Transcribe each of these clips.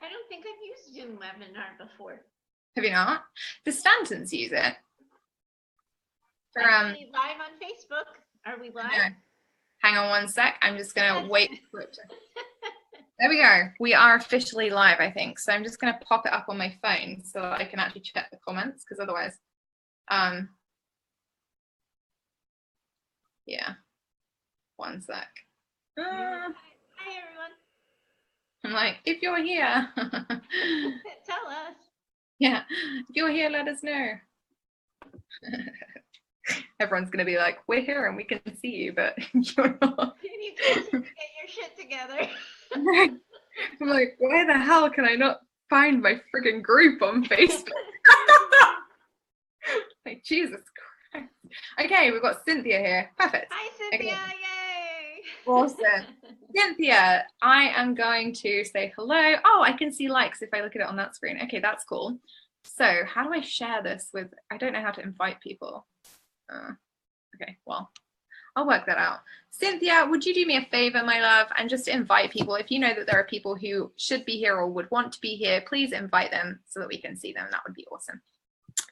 I don't think I've used Zoom webinar before. Have you not? The Stantons use it. For live on Facebook. Are we live? No. Hang on one sec. I'm just going to wait for it to... There we go. We are officially live, I think. So I'm just going to pop it up on my phone so that I can actually check the comments, because otherwise, yeah. One sec. Hi, everyone. I'm like, if you're here. Tell us. Yeah, if you're here, let us know. Everyone's going to be like, we're here and we can see you, but you're not. You can't get your shit together. I'm like, where the hell can I not find my friggin' group on Facebook? Like, Jesus Christ. Okay, we've got Cynthia here. Perfect. Hi, Cynthia. Okay. Yay. Awesome. Cynthia, I am going to say hello. Oh, I can see likes if I look at it on that screen. Okay, that's cool. So how do I share this with, I don't know how to invite people. Okay, well, I'll work that out. Cynthia, would you do me a favor, my love, and just invite people? If you know that there are people who should be here or would want to be here, please invite them so that we can see them. That would be awesome.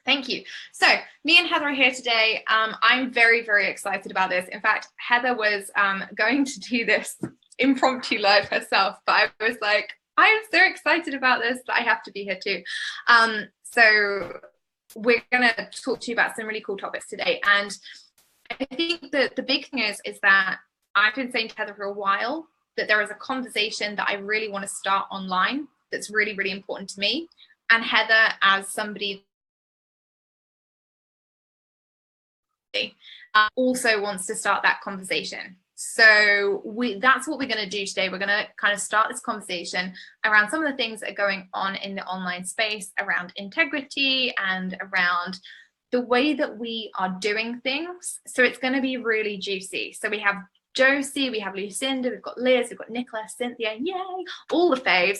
Thank you. So me and Heather are here today. I'm very, very excited about this. In fact, Heather was going to do this impromptu live herself, but I was like, I am so excited about this that I have to be here too. So we're going to talk to you about some really cool topics today. And I think that the big thing is that I've been saying to Heather for a while that there is a conversation that I really want to start online that's really, really important to me. And Heather, as somebody also wants to start that conversation. So that's what we're going to do today. We're going to kind of start this conversation around some of the things that are going on in the online space around integrity and around the way that we are doing things. So it's going to be really juicy. So we have Josie, we have Lucinda, we've got Liz, we've got Nicola, Cynthia, yay, all the faves.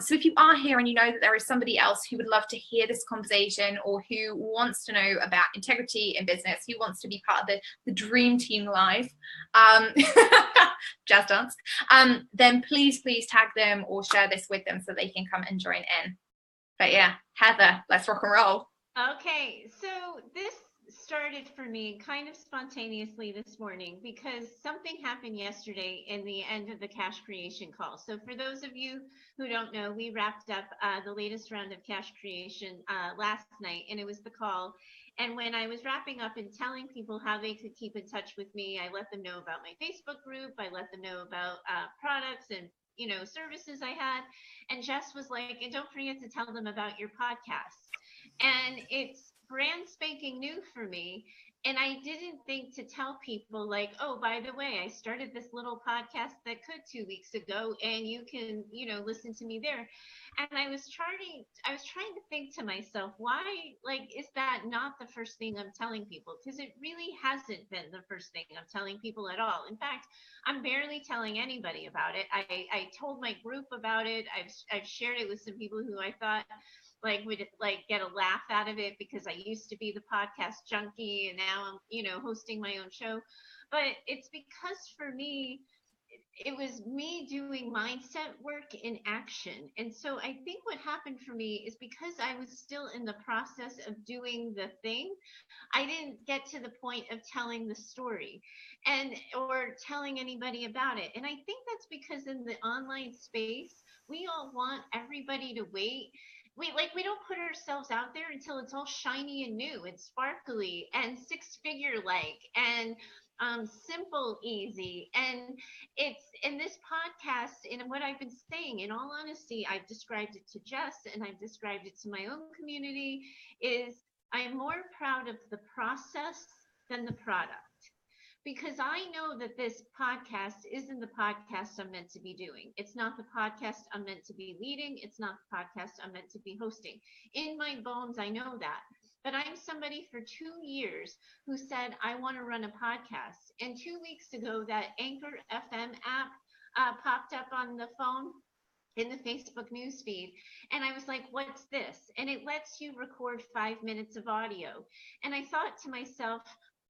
So if you are here and you know that there is somebody else who would love to hear this conversation or who wants to know about integrity in business, who wants to be part of the Dream Team Live, jazz dance, then please tag them or share this with them so they can come and join in. But yeah, Heather, let's rock and roll. Okay, so this started for me kind of spontaneously this morning because something happened yesterday in the end of the cash creation call. So for those of you who don't know, we wrapped up the latest round of cash creation last night, and it was the call. And when I was wrapping up and telling people how they could keep in touch with me, I let them know about my Facebook group. I let them know about products and services I had. And Jess was like, and don't forget to tell them about your podcast. And it's brand spanking new for me. And I didn't think to tell people like, oh, by the way, I started this little podcast that could 2 weeks ago, and you can, listen to me there. And I was trying to think to myself, why, is that not the first thing I'm telling people? Because it really hasn't been the first thing I'm telling people at all. In fact, I'm barely telling anybody about it. I told my group about it. I've shared it with some people who I thought would get a laugh out of it because I used to be the podcast junkie and now I'm, hosting my own show. But it's because for me, it was me doing mindset work in action. And so I think what happened for me is because I was still in the process of doing the thing, I didn't get to the point of telling the story or telling anybody about it. And I think that's because in the online space, we all want everybody to wait. We don't put ourselves out there until it's all shiny and new and sparkly and six figure and simple, easy. And it's in this podcast, and what I've been saying, in all honesty, I've described it to Jess and I've described it to my own community, is I am more proud of the process than the product. Because I know that this podcast isn't the podcast I'm meant to be doing. It's not the podcast I'm meant to be leading. It's not the podcast I'm meant to be hosting. In my bones, I know that. But I'm somebody for 2 years who said, I want to run a podcast. And 2 weeks ago, that Anchor FM app popped up on the phone in the Facebook newsfeed. And I was like, what's this? And it lets you record 5 minutes of audio. And I thought to myself,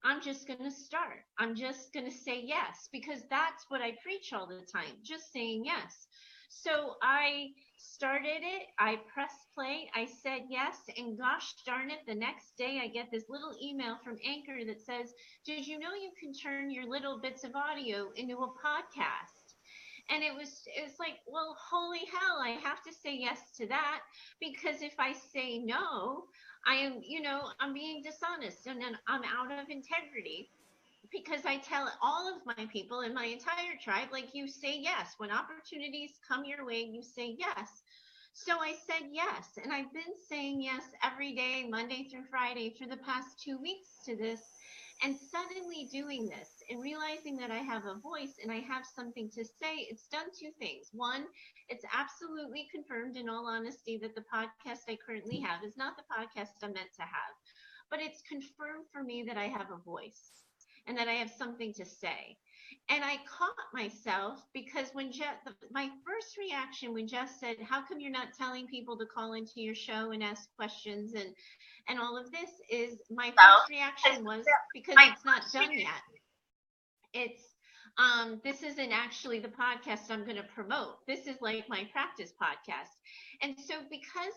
I'm just going to start. I'm just going to say yes, because that's what I preach all the time, just saying yes. So I started it. I pressed play. I said yes. And gosh darn it, the next day I get this little email from Anchor that says, did you know you can turn your little bits of audio into a podcast? And it was like, well, holy hell, I have to say yes to that, because if I say no, I am, I'm being dishonest, and then I'm out of integrity, because I tell all of my people in my entire tribe, like, you say yes. When opportunities come your way, you say yes. So I said yes. And I've been saying yes every day, Monday through Friday, for the past 2 weeks to this. And suddenly doing this and realizing that I have a voice and I have something to say, it's done two things. One, it's absolutely confirmed, in all honesty, that the podcast I currently have is not the podcast I'm meant to have. But it's confirmed for me that I have a voice and that I have something to say. And I caught myself because when my first reaction when Jess said, how come you're not telling people to call into your show and ask questions and all of this, is my first reaction was, because it's not done yet. It's this isn't actually the podcast I'm going to promote. This is like my practice podcast. And so because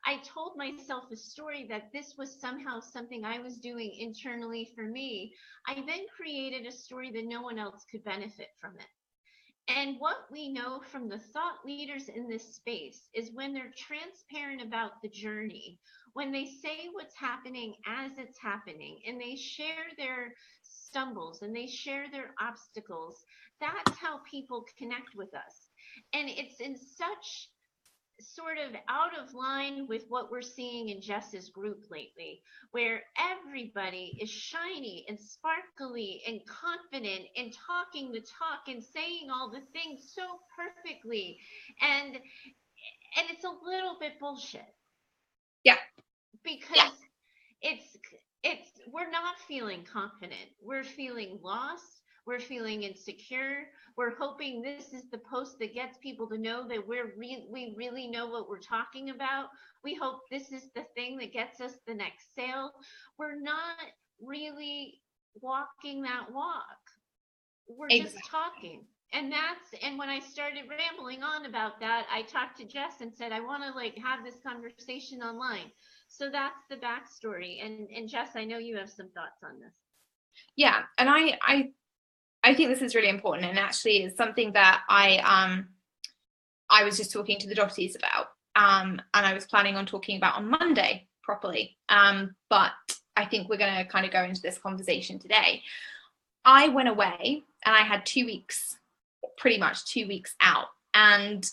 I told myself a story that this was somehow something I was doing internally for me, I then created a story that no one else could benefit from it. And what we know from the thought leaders in this space is when they're transparent about the journey, when they say what's happening as it's happening, and they share their stumbles and they share their obstacles, that's how people connect with us. And it's in such sort of out of line with what we're seeing in Jess's group lately, where everybody is shiny and sparkly and confident and talking the talk and saying all the things so perfectly, and it's a little bit bullshit. Yeah. Because it's we're not feeling confident. We're feeling lost. We're feeling insecure. We're hoping this is the post that gets people to know that we really know what we're talking about. We hope this is the thing that gets us the next sale. We're not really walking that walk. We're just talking. And when I started rambling on about that, I talked to Jess and said, I want to have this conversation online. So that's the backstory. And Jess, I know you have some thoughts on this. Yeah, and I think this is really important, and actually is something that I was just talking to the Dotties about, and I was planning on talking about on Monday properly, but I think we're going to kind of go into this conversation today. I went away and I had 2 weeks, pretty much 2 weeks out, and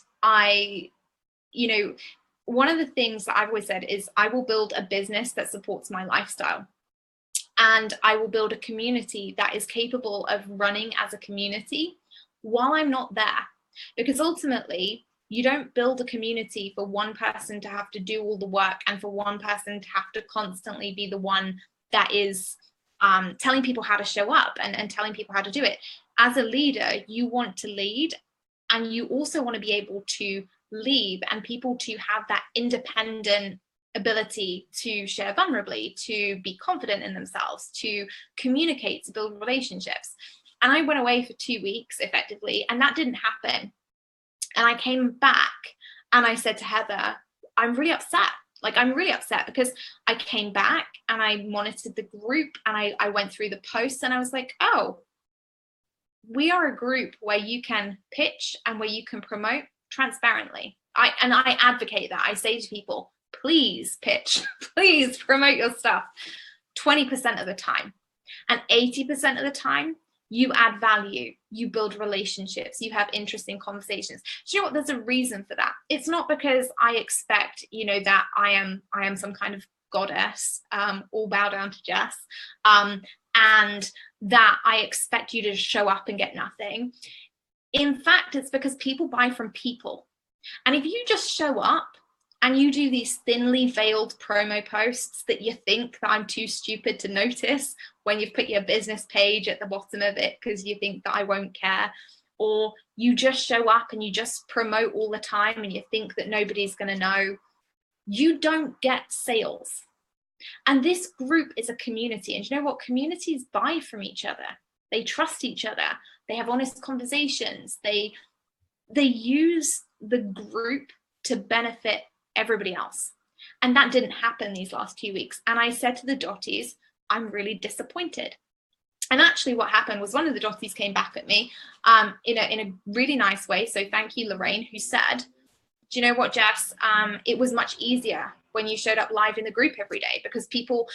one of the things that I've always said is I will build a business that supports my lifestyle. And I will build a community that is capable of running as a community while I'm not there. Because ultimately, you don't build a community for one person to have to do all the work and for one person to have to constantly be the one that is telling people how to show up and telling people how to do it. As a leader, you want to lead, and you also want to be able to leave and people to have that independent ability to share vulnerably, to be confident in themselves, to communicate, to build relationships. And I went away for 2 weeks effectively, and that didn't happen. And I came back and I said to Heather, I'm really upset. I'm really upset because I came back and I monitored the group and I went through the posts and I was like, oh, we are a group where you can pitch and where you can promote transparently. I advocate that. I say to people, please pitch, please promote your stuff 20% of the time. And 80% of the time, you add value, you build relationships, you have interesting conversations. Do you know what? There's a reason for that. It's not because I expect, that I am some kind of goddess, all bow down to Jess, and that I expect you to show up and get nothing. In fact, it's because people buy from people. And if you just show up and you do these thinly veiled promo posts that you think that I'm too stupid to notice when you've put your business page at the bottom of it because you think that I won't care, or you just show up and you just promote all the time and you think that nobody's going to know, you don't get sales. And this group is a community. And you know what? Communities buy from each other. They trust each other. They have honest conversations. They use the group to benefit everybody else. And that didn't happen these last 2 weeks. And I said to the Dotties, I'm really disappointed. And actually what happened was one of the Dotties came back at me in a really nice way. So thank you, Lorraine, who said, do you know what, Jess? It was much easier when you showed up live in the group every day, because people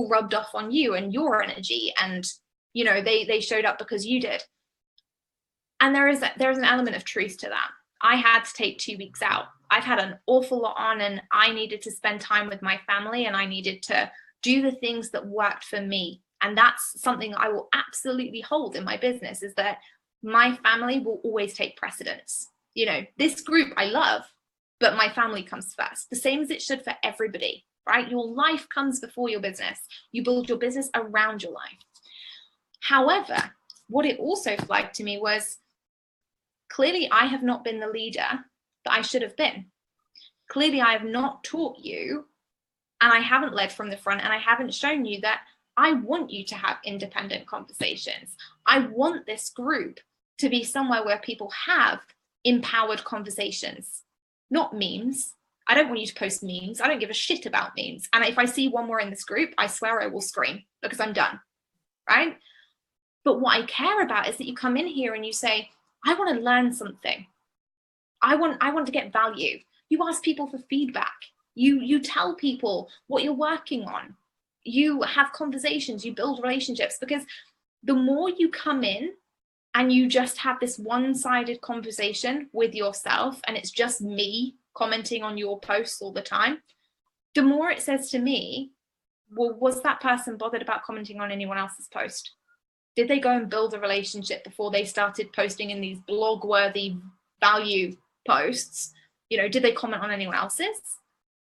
rubbed off on you and your energy, and you know, they showed up because you did. And there's an element of truth to that. I had to take 2 weeks out. I've had an awful lot on, and I needed to spend time with my family, and I needed to do the things that worked for me. And that's something I will absolutely hold in my business, is that my family will always take precedence. You know, this group I love, but my family comes first, the same as it should for everybody, right? Your life comes before your business. You build your business around your life. However, what it also flagged to me was, clearly I have not been the leader that I should have been. Clearly I have not taught you, and I haven't led from the front, and I haven't shown you that I want you to have independent conversations. I want this group to be somewhere where people have empowered conversations, not memes. I don't want you to post memes. I don't give a shit about memes. And if I see one more in this group, I swear I will scream, because I'm done, right? But what I care about is that you come in here and you say, I want to learn something. I want to get value. You ask people for feedback. You tell people what you're working on. You have conversations, you build relationships, because the more you come in and you just have this one-sided conversation with yourself, and it's just me commenting on your posts all the time, the more it says to me, well, was that person bothered about commenting on anyone else's post? Did they go and build a relationship before they started posting in these blog-worthy value posts? You know, did they comment on anyone else's?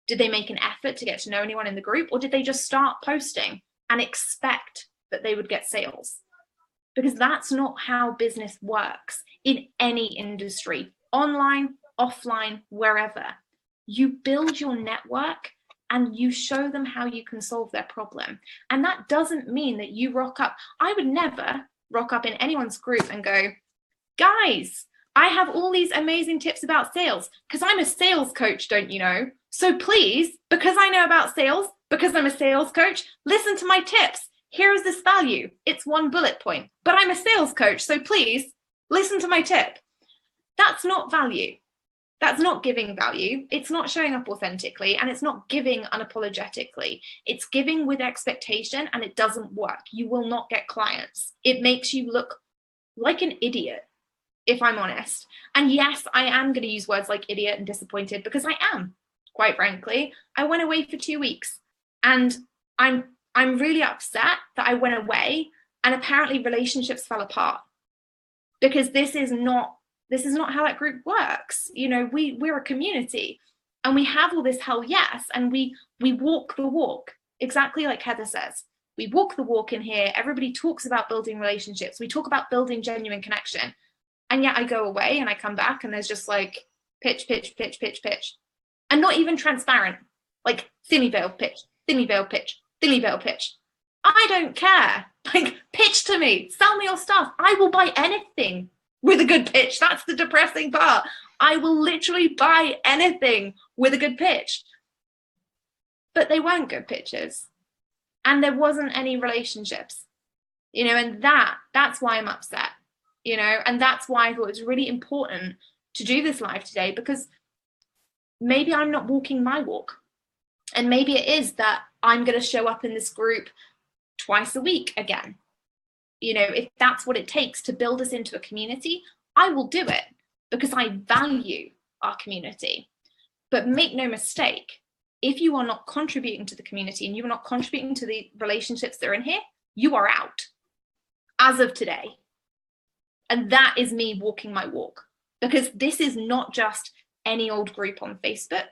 Did they make an effort to get to know anyone in the group? Or did they just start posting and expect that they would get sales? Because that's not how business works in any industry, online, offline, wherever. You build your network and you show them how you can solve their problem. And that doesn't mean that you rock up. I would never rock up in anyone's group and go, guys, I have all these amazing tips about sales, because I'm a sales coach, don't you know? So please, because I know about sales, because I'm a sales coach, listen to my tips. Here is this value. It's one bullet point, but I'm a sales coach. So please listen to my tip. That's not value. That's not giving value. It's not showing up authentically, and it's not giving unapologetically. It's giving with expectation, and it doesn't work. You will not get clients. It makes you look like an idiot, if I'm honest. And yes, I am going to use words like idiot and disappointed, because I am, quite frankly. I went away for 2 weeks, and I'm really upset that I went away and apparently relationships fell apart, because this is not how that group works. You know, we're a community, and we have all this hell yes, and we walk the walk, exactly like Heather says. We walk the walk in here. Everybody talks about building relationships. We talk about building genuine connection. And yet I go away and I come back and there's just like pitch, pitch, pitch, pitch, pitch. And not even transparent, like thinly veiled pitch, thinly veiled pitch, thinly veiled pitch. I don't care. Like, pitch to me, sell me your stuff. I will buy anything with a good pitch. That's the depressing part. I will literally buy anything with a good pitch. But they weren't good pitches. And there wasn't any relationships, you know, and that's why I'm upset, you know, and that's why I thought it was really important to do this live today, because maybe I'm not walking my walk. And maybe it is that I'm going to show up in this group twice a week again. You know, if that's what it takes to build us into a community, I will do it, because I value our community. But make no mistake, if you are not contributing to the community and you are not contributing to the relationships that are in here, you are out as of today. And that is me walking my walk, because this is not just any old group on Facebook.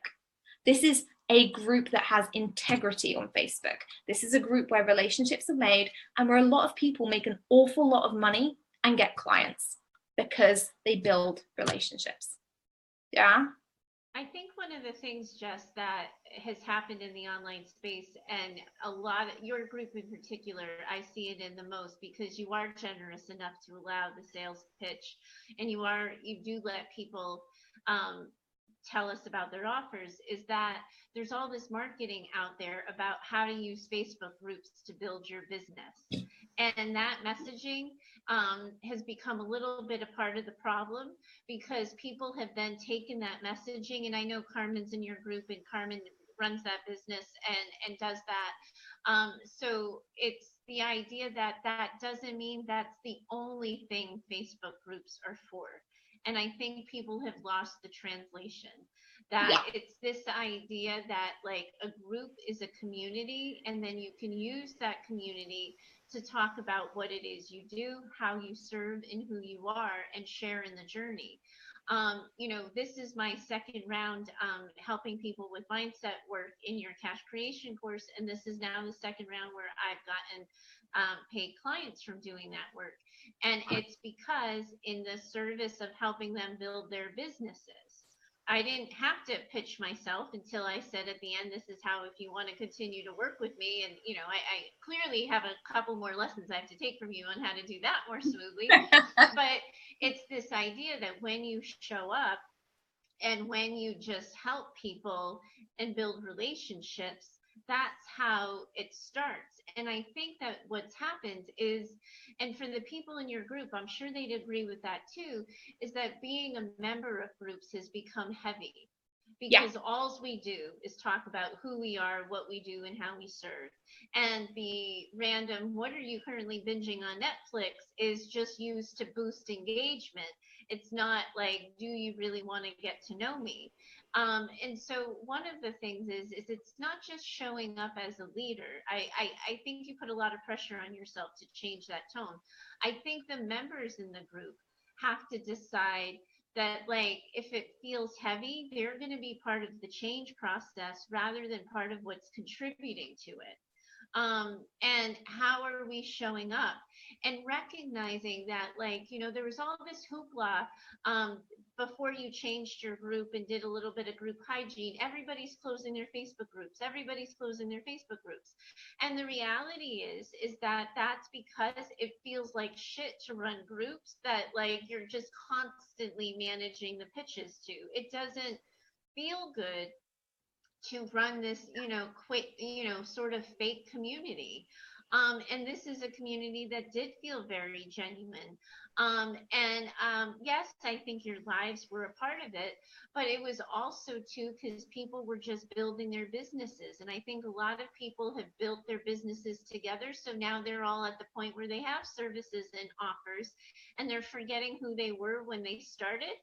This is a group that has integrity on Facebook. This is a group where relationships are made and where a lot of people make an awful lot of money and get clients because they build relationships. Yeah. I think one of the things, Jess, that has happened in the online space, and a lot of your group in particular, I see it in the most, because you are generous enough to allow the sales pitch, and you do let people tell us about their offers is that there's all this marketing out there about how to use Facebook groups to build your business. And that messaging has become a little bit a part of the problem because people have then taken that messaging. And I know Carmen's in your group, and Carmen runs that business and does that. So it's the idea that that doesn't mean that's the only thing Facebook groups are for. And I think people have lost the translation that Yeah. it's this idea that like a group is a community, and then you can use that community to talk about what it is you do, how you serve, and who you are, and share in the journey. This is my second round helping people with mindset work in your cash creation course, and this is now the second round where I've gotten paid clients from doing that work. And it's because in the service of helping them build their businesses, I didn't have to pitch myself until I said at the end, this is how, if you want to continue to work with me. And, I clearly have a couple more lessons I have to take from you on how to do that more smoothly. But it's this idea that when you show up and when you just help people and build relationships, that's how it starts. And I think that what's happened is, and for the people in your group, I'm sure they'd agree with that too, is that being a member of groups has become heavy because all we do is talk about who we are, what we do, and how we serve. And the random, what are you currently binging on Netflix, is just used to boost engagement. It's not like, do you really want to get to know me? And so one of the things is it's not just showing up as a leader. I think you put a lot of pressure on yourself to change that tone. I think the members in the group have to decide that, like, if it feels heavy, they're going to be part of the change process rather than part of what's contributing to it. And how are we showing up, and recognizing that, like, there was all this hoopla before you changed your group and did a little bit of group hygiene. Everybody's closing their Facebook groups. And the reality is that that's because it feels like shit to run groups that, like, you're just constantly managing the pitches to. It doesn't feel good to run this, sort of fake community. And this is a community that did feel very genuine. Yes, I think your lives were a part of it, but it was also too because people were just building their businesses. And I think a lot of people have built their businesses together. So now they're all at the point where they have services and offers, and they're forgetting who they were when they started.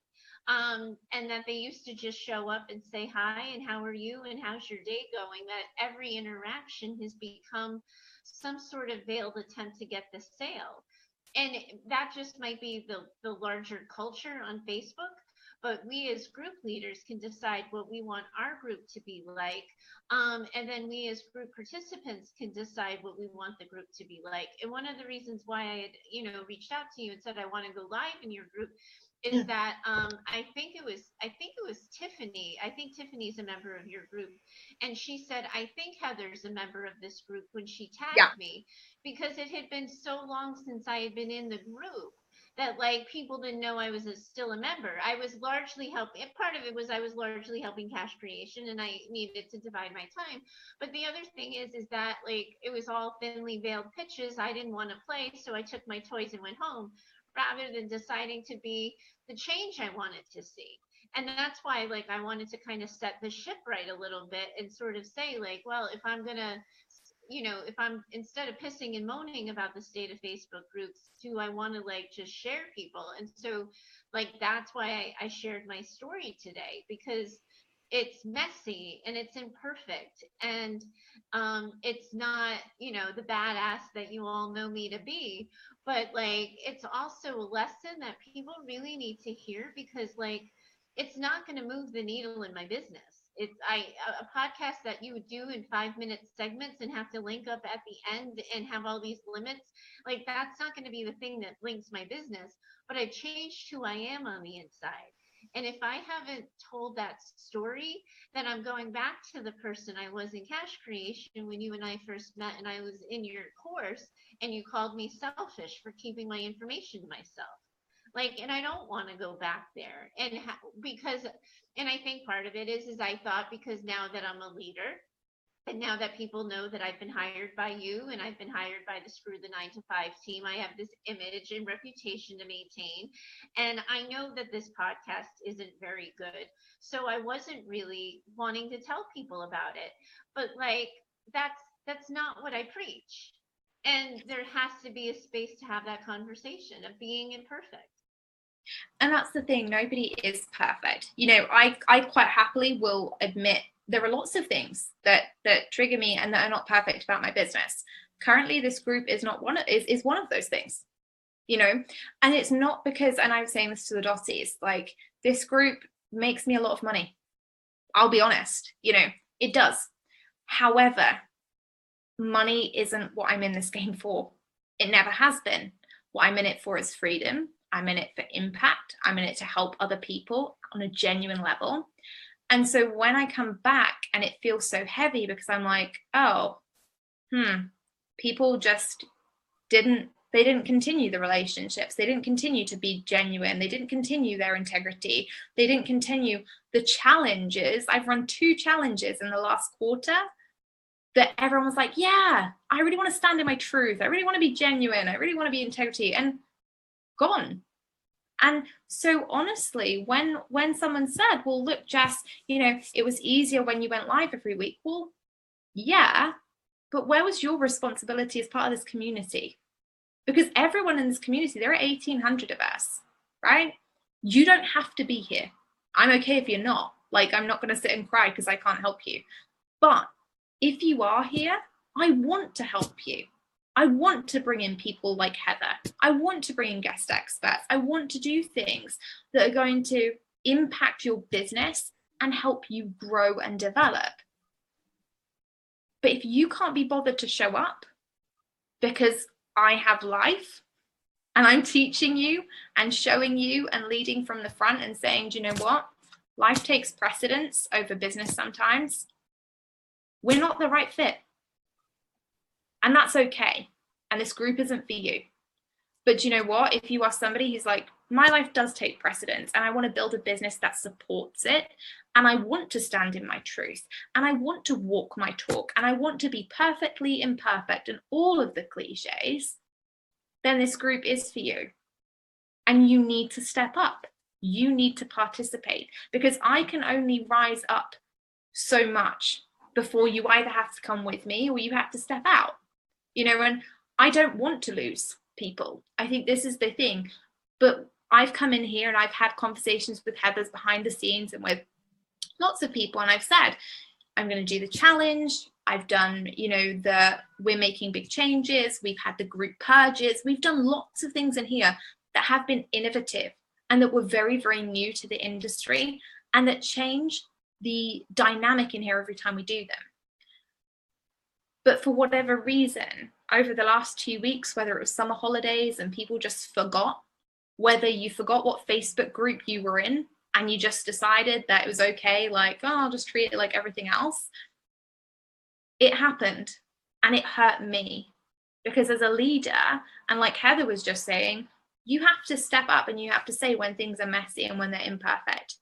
And that they used to just show up and say hi and how are you and how's your day going, that every interaction has become some sort of veiled attempt to get the sale. And that just might be the larger culture on Facebook, but we as group leaders can decide what we want our group to be like. And then we as group participants can decide what we want the group to be like. And one of the reasons why I had, reached out to you and said I want to go live in your group is that I think it was Tiffany. I think Tiffany's a member of your group, and she said, I think Heather's a member of this group, when she tagged me, because it had been so long since I had been in the group that, like, people didn't know I was still a member. I was largely helping. Part of it was I was largely helping cash creation, and I needed to divide my time. But the other thing is that, like, it was all thinly veiled pitches. I didn't want to play, so I took my toys and went home, rather than deciding to be the change I wanted to see. And that's why, like, I wanted to kind of set the ship right a little bit and sort of say, like, well, if I'm going to, if I'm, instead of pissing and moaning about the state of Facebook groups, do I want to, like, just share people? And so, like, that's why I shared my story today, because it's messy and it's imperfect, and it's not, the badass that you all know me to be, but, like, it's also a lesson that people really need to hear, because, like, it's not going to move the needle in my business. It's a podcast that you would do in 5-minute segments and have to link up at the end and have all these limits, like, that's not going to be the thing that links my business. But I've changed who I am on the inside. And if I haven't told that story, then I'm going back to the person I was in cash creation when you and I first met, and I was in your course, and you called me selfish for keeping my information to myself. Like, and I don't want to go back there. And because, and I think part of it is I thought because now that I'm a leader, and now that people know that I've been hired by you and I've been hired by the Screw the 9 to 5 team, I have this image and reputation to maintain. And I know that this podcast isn't very good. So I wasn't really wanting to tell people about it. But like that's not what I preach. And there has to be a space to have that conversation of being imperfect. And that's the thing, nobody is perfect. You know, I quite happily will admit there are lots of things that trigger me and that are not perfect about my business. Currently, this group is not is one of those things, you know. And it's not because, and I was saying this to the Dotties, like, this group makes me a lot of money. I'll be honest, you know, it does. However, money isn't what I'm in this game for. It never has been. What I'm in it for is freedom. I'm in it for impact. I'm in it to help other people on a genuine level. And so when I come back and it feels so heavy because I'm like, oh, people just didn't continue the relationships. They didn't continue to be genuine. They didn't continue their integrity. They didn't continue the challenges. I've run 2 challenges in the last quarter that everyone was like, yeah, I really want to stand in my truth. I really want to be genuine. I really want to be integrity, and gone. And so honestly, when someone said, well, look, Jess, you know, it was easier when you went live every week. Well, yeah, but where was your responsibility as part of this community? Because everyone in this community, there are 1,800 of us, right? You don't have to be here. I'm okay if you're not. Like, I'm not going to sit and cry because I can't help you. But if you are here, I want to help you. I want to bring in people like Heather. I want to bring in guest experts. I want to do things that are going to impact your business and help you grow and develop. But if you can't be bothered to show up because I have life and I'm teaching you and showing you and leading from the front and saying, do you know what? Life takes precedence over business sometimes. We're not the right fit. And that's okay. And this group isn't for you. But do you know what? If you are somebody who's like, my life does take precedence and I want to build a business that supports it, and I want to stand in my truth, and I want to walk my talk, and I want to be perfectly imperfect and all of the cliches, then this group is for you. And you need to step up. You need to participate, because I can only rise up so much before you either have to come with me or you have to step out, you know. And I don't want to lose people. I think this is the thing. But I've come in here and I've had conversations with Heather's behind the scenes and with lots of people, and I've said, I'm going to do the challenge. I've done, you know, we're making big changes. We've had the group purges. We've done lots of things in here that have been innovative and that were very, very new to the industry, and that change the dynamic in here every time we do them. But for whatever reason, over the last 2 weeks, whether it was summer holidays and people just forgot, whether you forgot what Facebook group you were in and you just decided that it was okay, like, oh, I'll just treat it like everything else. It happened, and it hurt me, because as a leader, and like Heather was just saying, you have to step up and you have to say when things are messy and when they're imperfect.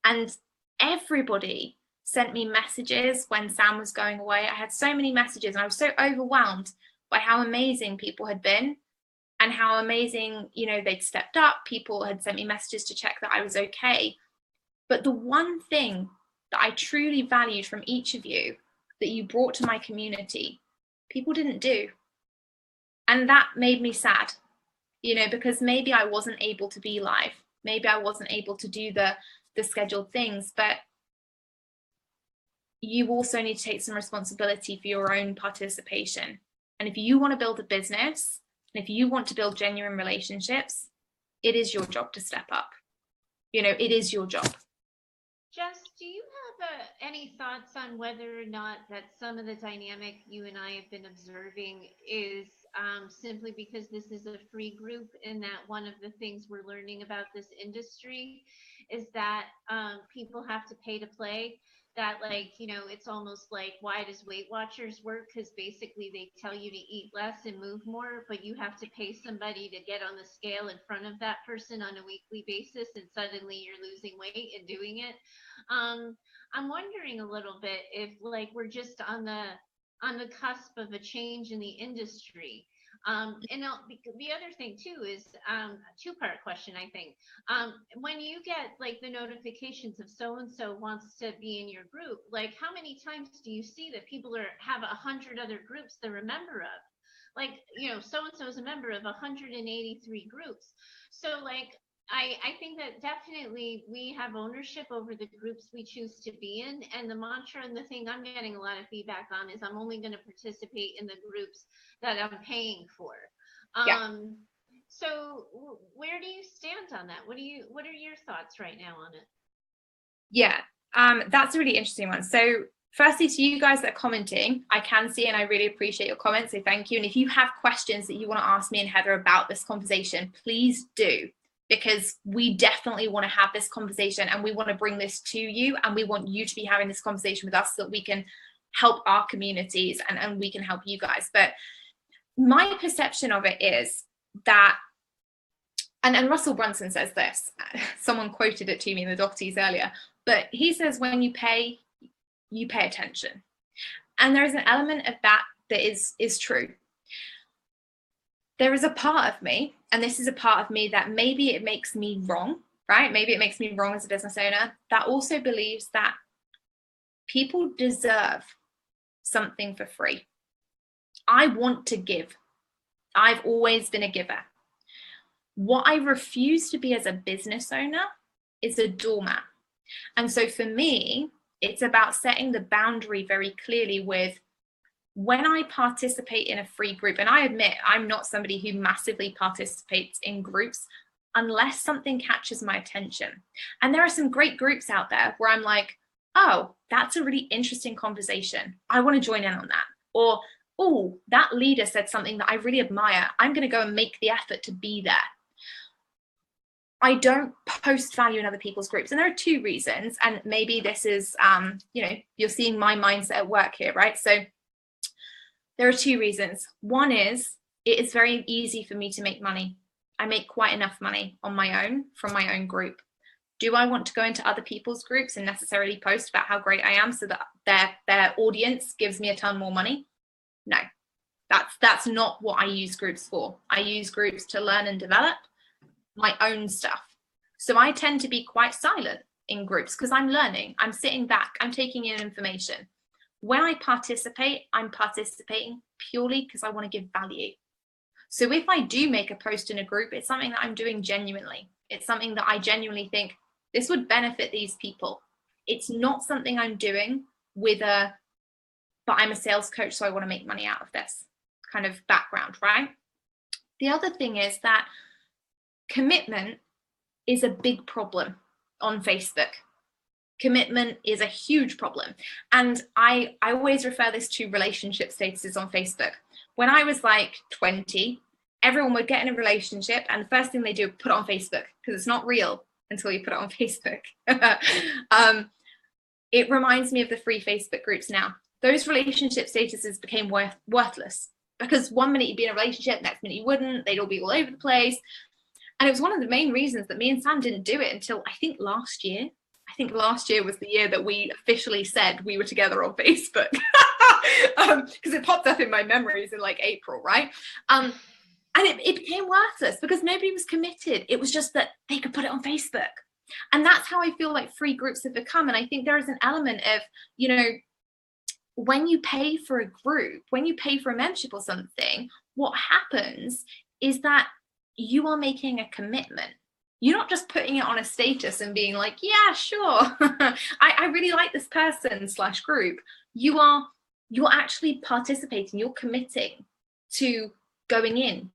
And everybody sent me messages when Sam was going away. I had so many messages and I was so overwhelmed by how amazing people had been and how amazing, you know, they'd stepped up. People had sent me messages to check that I was okay. But the one thing that I truly valued from each of you that you brought to my community, people didn't do. And that made me sad, you know, because maybe I wasn't able to be live. Maybe I wasn't able to do the scheduled things, but you also need to take some responsibility for your own participation. And if you want to build a business, and if you want to build genuine relationships, it is your job to step up. You know, it is your job. Jess, do you have any thoughts on whether or not that some of the dynamic you and I have been observing is simply because this is a free group, and that one of the things we're learning about this industry is that people have to pay to play, that, like, it's almost like, why does Weight Watchers work? Because basically they tell you to eat less and move more, but you have to pay somebody to get on the scale in front of that person on a weekly basis, and suddenly you're losing weight and doing it. I'm wondering a little bit if, like, we're just on the cusp of a change in the industry. And the other thing too is a two-part question, I think. When you get like the notifications of so and so wants to be in your group, like how many times do you see that people have 100 other groups they're a member of? Like, so and so is a member of 183 groups. So like, I think that definitely we have ownership over the groups we choose to be in. And the mantra and the thing I'm getting a lot of feedback on is I'm only going to participate in the groups that I'm paying for. Yeah. So where do you stand on that? What are your thoughts right now on it? Yeah, that's a really interesting one. So firstly, to you guys that are commenting, I can see and I really appreciate your comments, so thank you. And if you have questions that you want to ask me and Heather about this conversation, please do, because we definitely want to have this conversation and we want to bring this to you, and we want you to be having this conversation with us so that we can help our communities and we can help you guys. But my perception of it is that, and Russell Brunson says this, someone quoted it to me in the Docties earlier, but he says when you pay attention. And there is an element of that is true. There is a part of me, and this is a part of me that maybe it makes me wrong, right? Maybe it makes me wrong as a business owner, that also believes that people deserve something for free. I want to give. I've always been a giver. What I refuse to be as a business owner is a doormat. And so for me, it's about setting the boundary very clearly with when I participate in a free group, and I admit I'm not somebody who massively participates in groups unless something catches my attention. And there are some great groups out there where I'm like, oh, that's a really interesting conversation. I want to join in on that. Or, oh, that leader said something that I really admire. I'm going to go and make the effort to be there. I don't post value in other people's groups. And there are two reasons. And maybe this is, you're seeing my mindset at work here, right? So there are two reasons. One is it is very easy for me to make money. I make quite enough money on my own from my own group. Do I want to go into other people's groups and necessarily post about how great I am so that their audience gives me a ton more money? No, that's not what I use groups for. I use groups to learn and develop my own stuff. So I tend to be quite silent in groups because I'm learning, I'm sitting back, I'm taking in information. When I participate, I'm participating purely because I want to give value. So if I do make a post in a group, it's something that I'm doing genuinely. It's something that I genuinely think this would benefit these people. It's not something I'm doing but I'm a sales coach, so I want to make money out of this kind of background, right? The other thing is that commitment is a big problem on Facebook. Commitment is a huge problem. And I always refer this to relationship statuses on Facebook. When I was like 20, everyone would get in a relationship and the first thing they do is put it on Facebook because it's not real until you put it on Facebook. It reminds me of the free Facebook groups now. Those relationship statuses became worthless because one minute you'd be in a relationship, next minute you wouldn't, they'd all be all over the place. And it was one of the main reasons that me and Sam didn't do it until I think last year. I think last year was the year that we officially said we were together on Facebook because it popped up in my memories in like April, right? And it became worthless because nobody was committed. It was just that they could put it on Facebook. And that's how I feel like free groups have become. And I think there is an element of, when you pay for a group, when you pay for a membership or something, what happens is that you are making a commitment. You're not just putting it on a status and being like, yeah, sure. I really like this person / group. You're actually participating. You're committing to going in,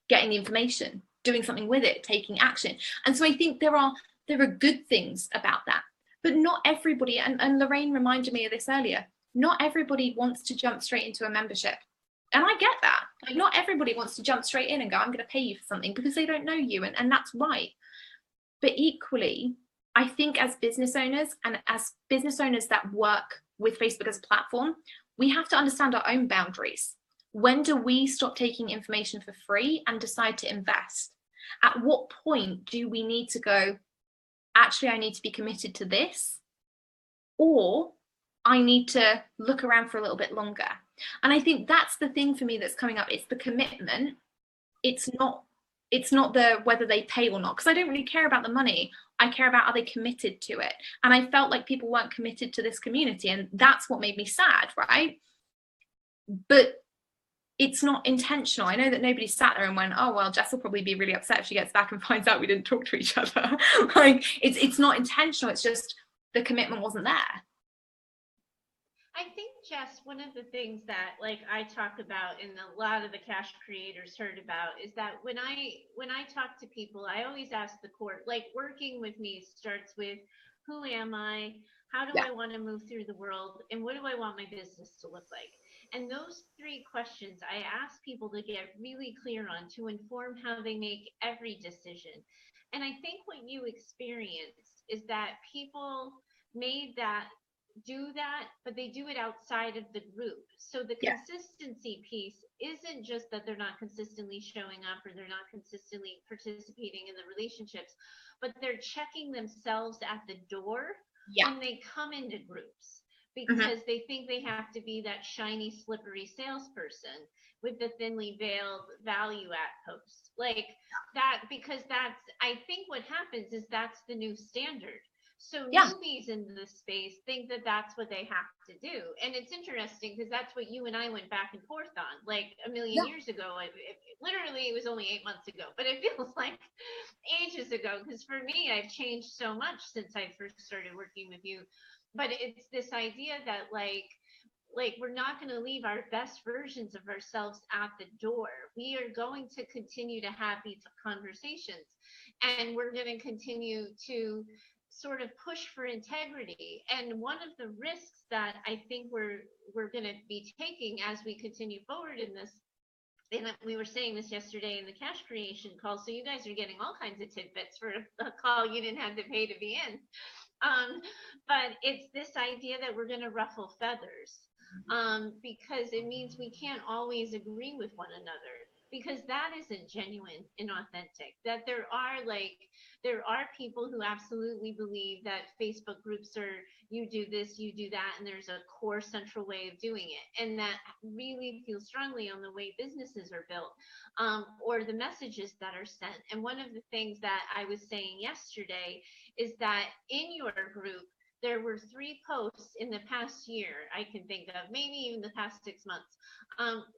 getting the information, doing something with it, taking action. And so I think there are good things about that. But not everybody, and Lorraine reminded me of this earlier, not everybody wants to jump straight into a membership. And I get that. Like, not everybody wants to jump straight in and go, I'm going to pay you for something because they don't know you. And that's right. But equally, I think as business owners and as business owners that work with Facebook as a platform, we have to understand our own boundaries. When do we stop taking information for free and decide to invest? At what point do we need to go, actually, I need to be committed to this, or I need to look around for a little bit longer? And I think that's the thing for me that's coming up. It's the commitment. It's not the whether they pay or not, because I don't really care about the money. I care about, are they committed to it? And I felt like people weren't committed to this community, and that's what made me sad, right? But it's not intentional. I know that nobody sat there and went, oh, well, Jess will probably be really upset if she gets back and finds out we didn't talk to each other. Like, it's not intentional. It's just the commitment wasn't there. I think, Jess, one of the things that like I talk about and a lot of the cash creators heard about is that when I talk to people, I always ask the court, like working with me starts with who am I? How do I want to move through the world? And what do I want my business to look like? And those three questions I ask people to get really clear on to inform how they make every decision. And I think what you experienced is that people made that do that, but they do it outside of the group. So the consistency piece isn't just that they're not consistently showing up or they're not consistently participating in the relationships, but they're checking themselves at the door when they come into groups because they think they have to be that shiny, slippery salesperson with the thinly veiled value add post. Like that, because that's, I think what happens is that's the new standard. So newbies in this space think that that's what they have to do. And it's interesting because that's what you and I went back and forth on like a million years ago. Literally, it was only 8 months ago, but it feels like ages ago because for me, I've changed so much since I first started working with you. But it's this idea that like we're not going to leave our best versions of ourselves at the door. We are going to continue to have these conversations and we're going to continue to sort of push for integrity. And one of the risks that I think we're going to be taking as we continue forward in this, and we were saying this yesterday in the cash creation call, so you guys are getting all kinds of tidbits for a call you didn't have to pay to be in. But it's this idea that we're going to ruffle feathers because it means we can't always agree with one another, because that isn't genuine and authentic. That there are people who absolutely believe that Facebook groups are, you do this, you do that, and there's a core central way of doing it, and that really feel strongly on the way businesses are built, or the messages that are sent. And one of the things that I was saying yesterday is that in your group there were 3 posts in the past year I can think of, maybe even the past 6 months,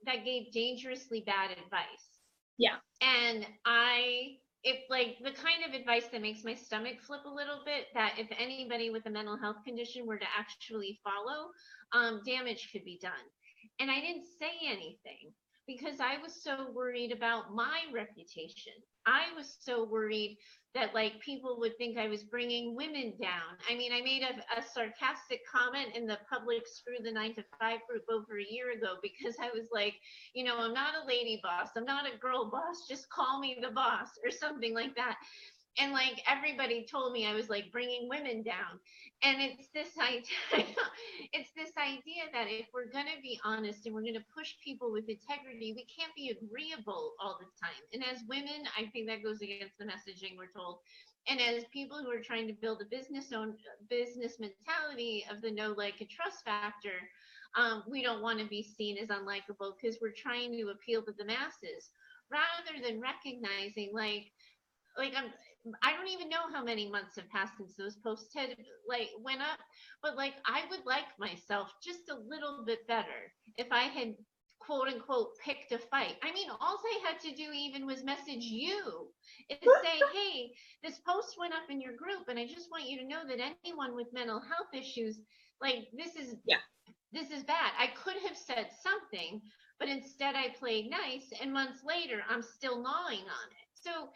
that gave dangerously bad advice. Yeah. And if like the kind of advice that makes my stomach flip a little bit, that if anybody with a mental health condition were to actually follow, damage could be done. And I didn't say anything because I was so worried about my reputation. I was so worried that like people would think I was bringing women down. I mean, I made a sarcastic comment in the public Screw the 9 to 5 group over a year ago because I was like, you know, I'm not a lady boss, I'm not a girl boss, just call me the boss or something like that. And like everybody told me I was like bringing women down. And it's this idea that if we're going to be honest and we're going to push people with integrity, we can't be agreeable all the time. And as women, I think that goes against the messaging we're told. And as people who are trying to build a business mentality of the know, like, and trust factor, we don't want to be seen as unlikable because we're trying to appeal to the masses rather than recognizing I don't even know how many months have passed since those posts had went up, but like I would like myself just a little bit better if I had quote unquote picked a fight. I mean, all I had to do even was message you and say, hey, this post went up in your group, and I just want you to know that anyone with mental health issues, like this is bad. I could have said something, but instead I played nice, and months later I'm still gnawing on it. So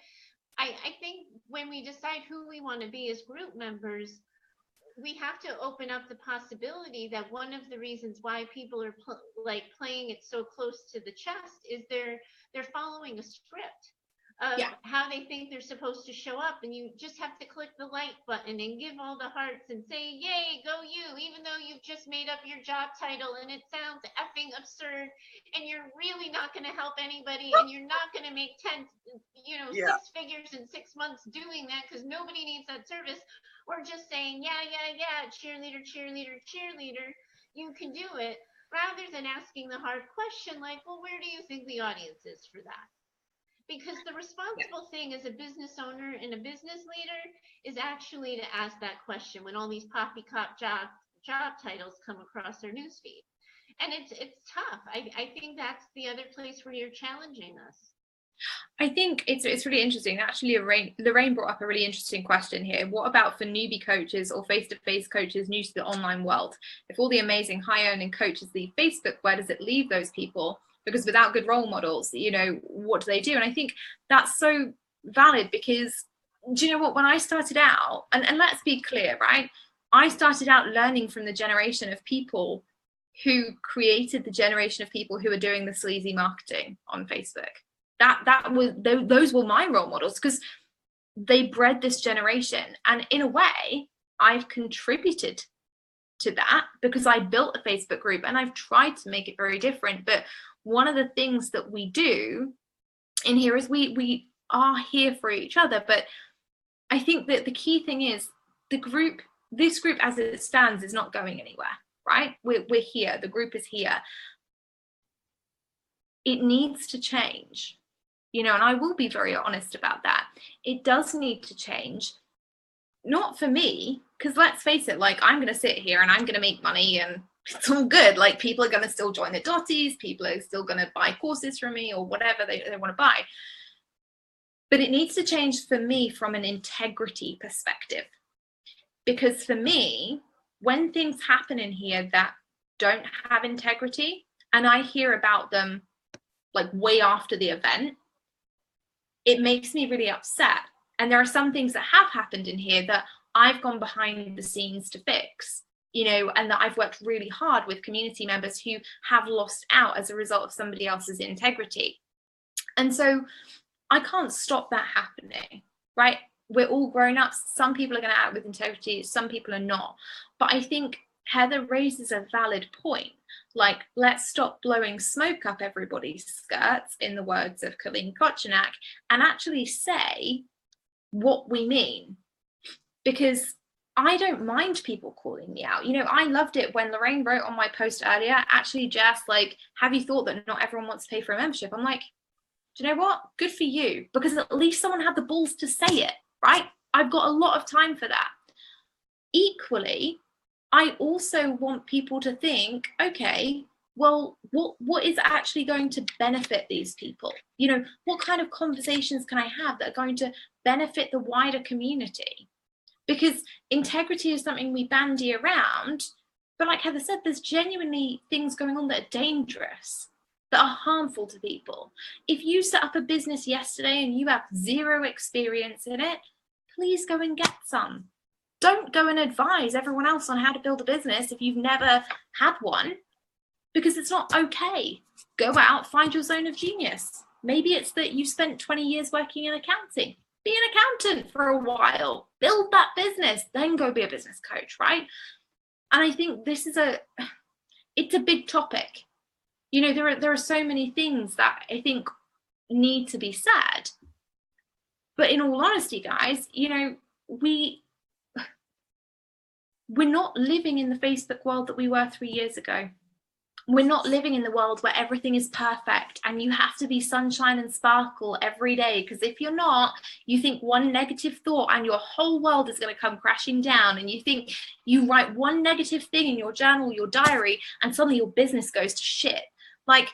I think when we decide who we want to be as group members, we have to open up the possibility that one of the reasons why people are playing it so close to the chest is they're following a script of Yeah. how they think they're supposed to show up, and you just have to click the like button and give all the hearts and say yay, go you, even though you've just made up your job title and it sounds effing absurd, and you're really not going to help anybody, and you're not going to make 10, Yeah. 6 figures in 6 months doing that, because nobody needs that service. Or just saying yeah, cheerleader, cheerleader, cheerleader, you can do it, rather than asking the hard question like, well, where do you think the audience is for that? Because the responsible thing as a business owner and a business leader is actually to ask that question when all these poppycock job titles come across their newsfeed. And it's tough. I think that's the other place where you're challenging us. I think it's really interesting. Actually, Lorraine brought up a really interesting question here. What about for newbie coaches or face-to-face coaches new to the online world? If all the amazing high-earning coaches leave Facebook, where does it leave those people? Because without good role models, what do they do? And I think that's so valid, because do you know what? When I started out, and let's be clear, right? I started out learning from the generation of people who created the generation of people who are doing the sleazy marketing on Facebook. Those were my role models, because they bred this generation, and in a way I've contributed to that because I built a Facebook group and I've tried to make it very different. But one of the things that we do in here is we are here for each other. But I think that the key thing is this group as it stands is not going anywhere, right? We're here, the group is here. It needs to change. And I will be very honest about that. It does need to change. Not for me, because let's face it, like, I'm going to sit here and I'm going to make money and it's all good. Like, people are going to still join the Dotties. People are still going to buy courses from me or whatever they want to buy. But it needs to change for me from an integrity perspective. Because for me, when things happen in here that don't have integrity, and I hear about them like way after the event, it makes me really upset. And there are some things that have happened in here that I've gone behind the scenes to fix, and that I've worked really hard with community members who have lost out as a result of somebody else's integrity. And so I can't stop that happening, right? We're all grown ups. Some people are going to act with integrity, some people are not. But I think Heather raises a valid point. Like, let's stop blowing smoke up everybody's skirts, in the words of Colleen Kochenak, and actually say what we mean. Because I don't mind people calling me out. I loved it when Lorraine wrote on my post earlier, actually, Jess, like, have you thought that not everyone wants to pay for a membership? I'm like, do you know what? Good for you, because at least someone had the balls to say it, right? I've got a lot of time for that. Equally, I also want people to think, okay, well, what is actually going to benefit these people? What kind of conversations can I have that are going to benefit the wider community? Because integrity is something we bandy around, but like Heather said, there's genuinely things going on that are dangerous, that are harmful to people. If you set up a business yesterday and you have zero experience in it, please go and get some. Don't go and advise everyone else on how to build a business if you've never had one, because it's not okay. Go out, find your zone of genius. Maybe it's that you spent 20 years working in accounting. Be an accountant for a while, build that business, then go be a business coach, right? And I think this is it's a big topic. There are so many things that I think need to be said. But in all honesty, guys, we're not living in the Facebook world that we were 3 years ago. We're not living in the world where everything is perfect and you have to be sunshine and sparkle every day. Because if you're not, you think one negative thought and your whole world is going to come crashing down. And you think you write one negative thing in your journal, your diary, and suddenly your business goes to shit. Like,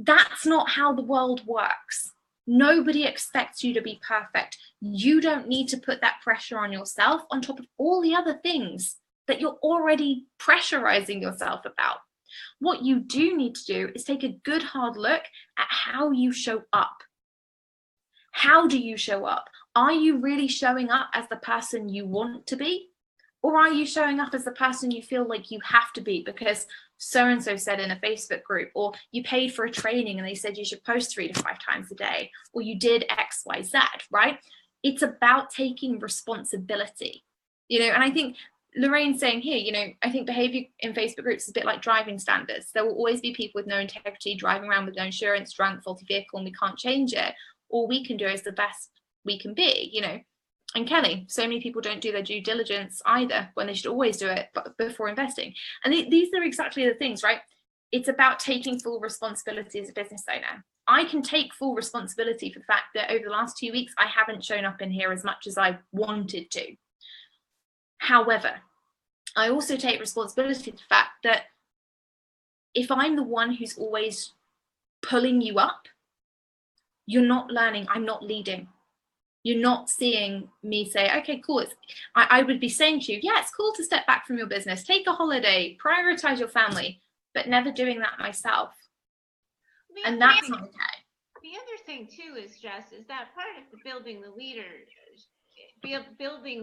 that's not how the world works. Nobody expects you to be perfect. You don't need to put that pressure on yourself on top of all the other things that you're already pressurizing yourself about. What you do need to do is take a good hard look at how you show up. How do you show up? Are you really showing up as the person you want to be? Or are you showing up as the person you feel like you have to be because so and so said in a Facebook group, or you paid for a training and they said you should post 3 to 5 times a day, or you did XYZ, right? It's about taking responsibility, and I think Lorraine's saying here, I think behavior in Facebook groups is a bit like driving standards. There will always be people with no integrity driving around with no insurance, drunk, faulty vehicle, and we can't change it. All we can do is the best we can be, And Kelly, so many people don't do their due diligence either when they should always do it before investing. And these are exactly the things, right? It's about taking full responsibility as a business owner. I can take full responsibility for the fact that over the last 2 weeks, I haven't shown up in here as much as I wanted to. However, I also take responsibility for the fact that if I'm the one who's always pulling you up, you're not learning, I'm not leading. You're not seeing me say, okay, cool. I would be saying to you, yeah, it's cool to step back from your business, take a holiday, prioritize your family, but never doing that myself. And that's not okay. The other thing too is, Jess, is that part of the building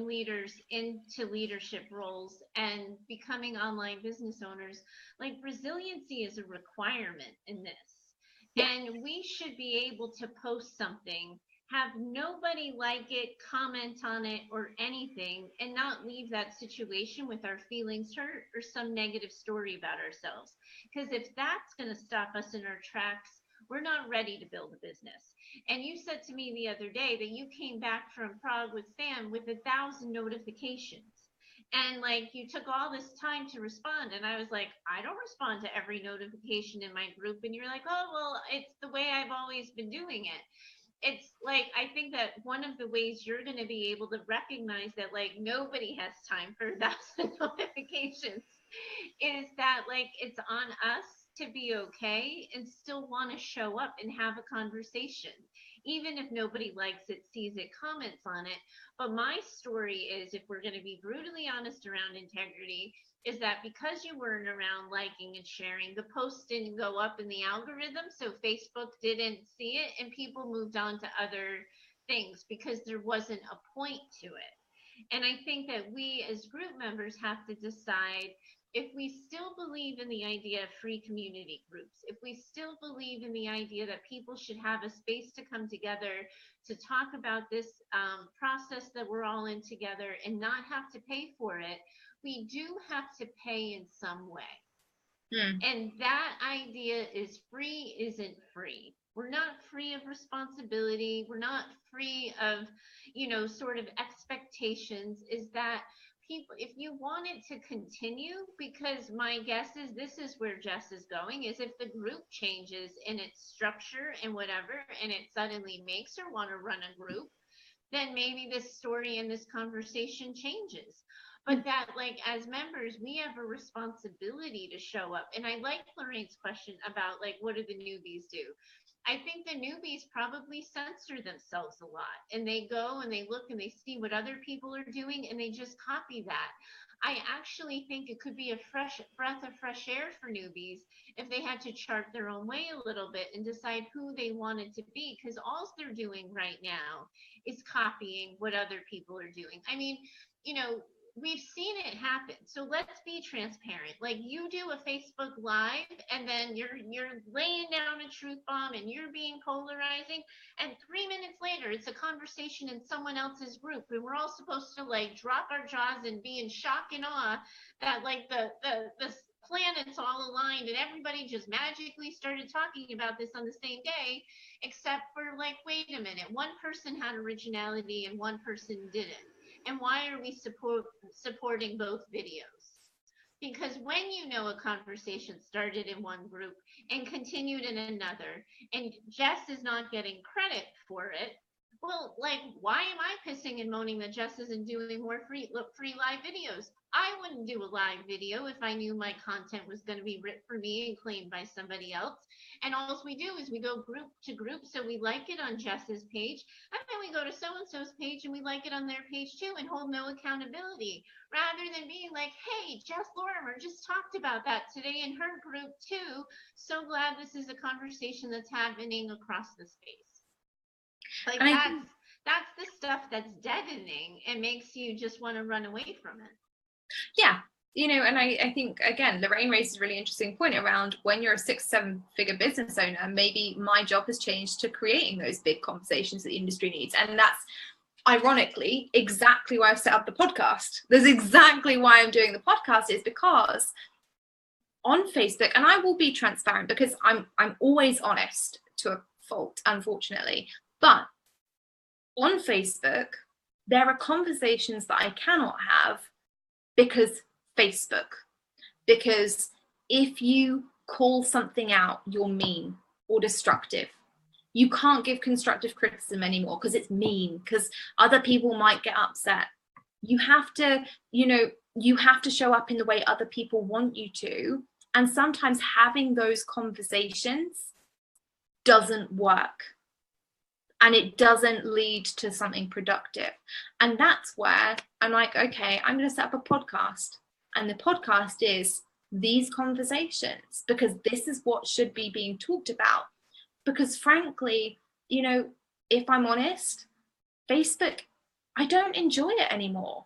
leaders into leadership roles and becoming online business owners, like resiliency is a requirement in this. Yeah. And we should be able to post something, have nobody like it, comment on it or anything, and not leave that situation with our feelings hurt or some negative story about ourselves. Because if that's going to stop us in our tracks, we're not ready to build a business. And you said to me the other day that you came back from Prague with Sam with 1,000 notifications. And like you took all this time to respond. And I was like, I don't respond to every notification in my group. And you're like, oh, well, it's the way I've always been doing it. It's like, I think that one of the ways you're going to be able to recognize that like nobody has time for 1,000 notifications is that like it's on us to be okay and still want to show up and have a conversation, even if nobody likes it, sees it, comments on it. But my story is, if we're going to be brutally honest around integrity, is that because you weren't around liking and sharing, the post didn't go up in the algorithm, so Facebook didn't see it and people moved on to other things because there wasn't a point to it. And I think that we as group members have to decide if we still believe in the idea of free community groups, if we still believe in the idea that people should have a space to come together to talk about this process that we're all in together and not have to pay for it, we do have to pay in some way. And that idea is free isn't free. We're not free of responsibility. We're not free of, sort of expectations. Is that people, if you want it to continue, because my guess is this is where Jess is going, is if the group changes in its structure and whatever, and it suddenly makes her want to run a group, then maybe this story and this conversation changes. But that, like, as members, we have a responsibility to show up. And I like Lorraine's question about, like, what do the newbies do? I think the newbies probably censor themselves a lot. And they go and they look and they see what other people are doing and they just copy that. I actually think it could be a fresh breath of fresh air for newbies if they had to chart their own way a little bit and decide who they wanted to be. Because all they're doing right now is copying what other people are doing. I mean, we've seen it happen. So let's be transparent. Like, you do a Facebook Live and then you're laying down a truth bomb and you're being polarizing, and 3 minutes later it's a conversation in someone else's group and we're all supposed to like drop our jaws and be in shock and awe that like the planets all aligned and everybody just magically started talking about this on the same day, except for like, wait a minute, one person had originality and one person didn't. And why are we supporting both videos? Because when a conversation started in one group and continued in another, and Jess is not getting credit for it, well, like, why am I pissing and moaning that Jess isn't doing more free live videos? I wouldn't do a live video if I knew my content was going to be ripped for me and claimed by somebody else. And all we do is we go group to group. So we like it on Jess's page, and then we go to so-and-so's page and we like it on their page too, and hold no accountability, rather than being like, hey, Jess Lorimer just talked about that today in her group too. So glad this is a conversation that's happening across the space. Like, that's the stuff that's deadening and makes you just want to run away from it. Yeah. And I think, again, Lorraine raises a really interesting point around when you're a 6-7 figure business owner, maybe my job has changed to creating those big conversations that the industry needs. And that's ironically exactly why I've set up the podcast. That's exactly why I'm doing the podcast, is because on Facebook, and I will be transparent because I'm always honest to a fault, unfortunately, but on Facebook, there are conversations that I cannot have because Facebook. Because if you call something out, you're mean or destructive. You can't give constructive criticism anymore because it's mean, because other people might get upset. You have to, you have to show up in the way other people want you to. And sometimes having those conversations doesn't work. And it doesn't lead to something productive. And that's where I'm like, okay, I'm going to set up a podcast. And the podcast is these conversations, because this is what should be being talked about. Because frankly, if I'm honest, Facebook, I don't enjoy it anymore.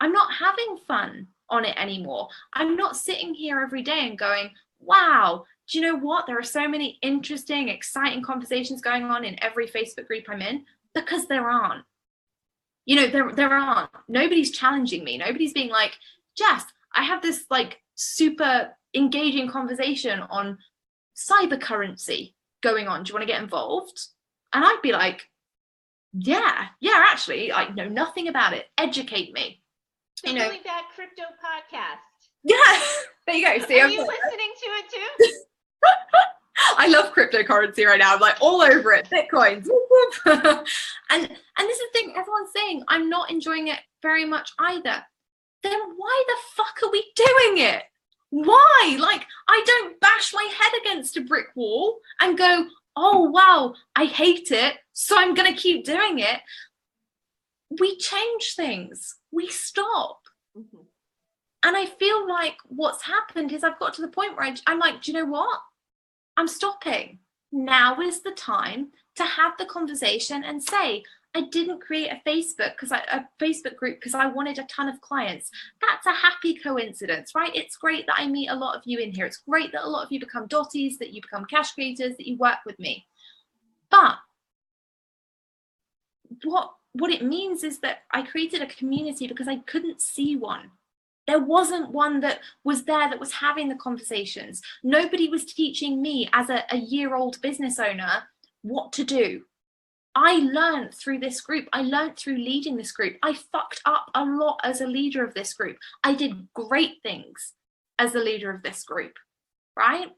I'm not having fun on it anymore. I'm not sitting here every day and going, wow, do you know what? There are so many interesting, exciting conversations going on in every Facebook group I'm in, because there aren't. There aren't. Nobody's challenging me. Nobody's being like, Jess, I have this like super engaging conversation on cyber currency going on. Do you want to get involved? And I'd be like, yeah, actually, I know nothing about it. Educate me. The Really Bad Crypto Podcast. Yeah, there you go. See, are you listening to it too? I love cryptocurrency right now. I'm like all over it. Bitcoins. and this is the thing, everyone's saying I'm not enjoying it very much either. Then why the fuck are we doing it? Why? Like, I don't bash my head against a brick wall and go, oh wow, I hate it, so I'm gonna keep doing it. We change things. We stop. Mm-hmm. And I feel like what's happened is I've got to the point where I'm like, do you know what? I'm stopping. Now is the time to have the conversation and say, I didn't create a Facebook group because I wanted a ton of clients. That's a happy coincidence, right? It's great that I meet a lot of you in here. It's great that a lot of you become dotties, that you become cash creators, that you work with me. But what it means is that I created a community because I couldn't see one. There wasn't one that was there that was having the conversations. Nobody was teaching me as a year-old business owner what to do. I learned through this group. I learned through leading this group. I fucked up a lot as a leader of this group. I did great things as a leader of this group, right?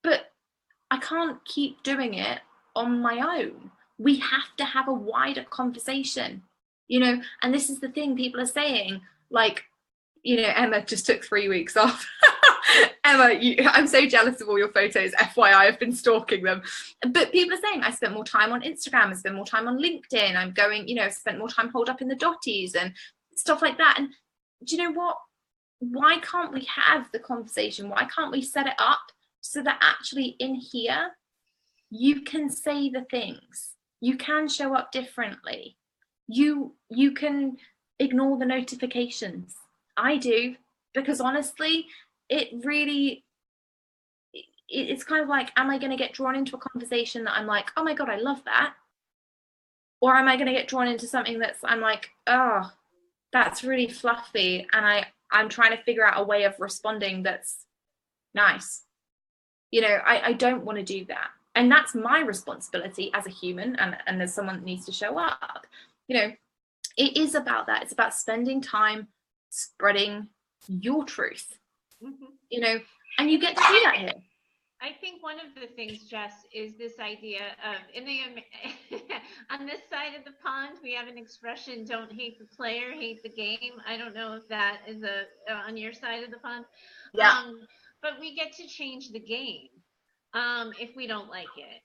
But I can't keep doing it on my own. We have to have a wider conversation, and this is the thing people are saying, like, Emma just took 3 weeks off. Emma, I'm so jealous of all your photos. FYI, I've been stalking them. But people are saying I spent more time on Instagram, I spent more time on LinkedIn, I'm going, spent more time holed up in the dotties and stuff like that. And do you know what? Why can't we have the conversation? Why can't we set it up so that actually in here, you can say the things, you can show up differently, you can ignore the notifications. I do, because honestly, it's kind of like, am I going to get drawn into a conversation that I'm like, oh my God, I love that? Or am I going to get drawn into something that's, I'm like, oh, that's really fluffy, and I'm trying to figure out a way of responding that's nice. I don't want to do that. And that's my responsibility as a human and as someone that needs to show up. It is about that. It's about spending time spreading your truth, and you get to do that here. I think one of the things, Jess, is this idea of, on this side of the pond, we have an expression, don't hate the player, hate the game. I don't know if that is on your side of the pond. Yeah. But we get to change the game if we don't like it.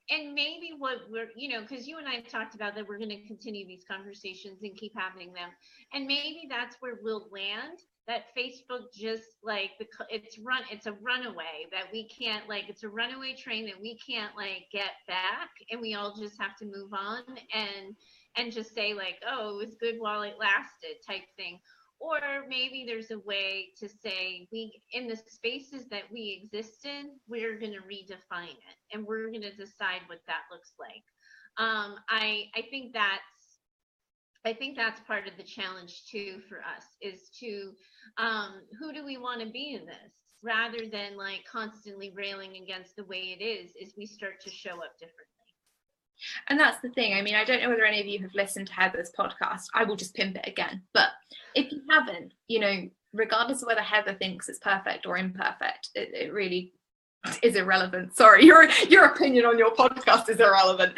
And maybe what we're, because you and I have talked about that we're going to continue these conversations and keep having them. And maybe that's where we'll land, that Facebook just like, it's a runaway that we can't, it's a runaway train that we can't get back, and we all just have to move on and just say like, oh, it was good while it lasted type thing. Or maybe there's a way to say, we, in the spaces that we exist in, we're going to redefine it and we're going to decide what that looks like. I think that's part of the challenge too for us, is to who do we want to be in this, rather than like constantly railing against the way it is we start to show up differently. And that's the thing. I mean, I don't know whether any of you have listened to Heather's podcast. I will just pimp it again. But if you haven't, you know, regardless of whether Heather thinks it's perfect or imperfect, it really is irrelevant. Sorry, your opinion on your podcast is irrelevant.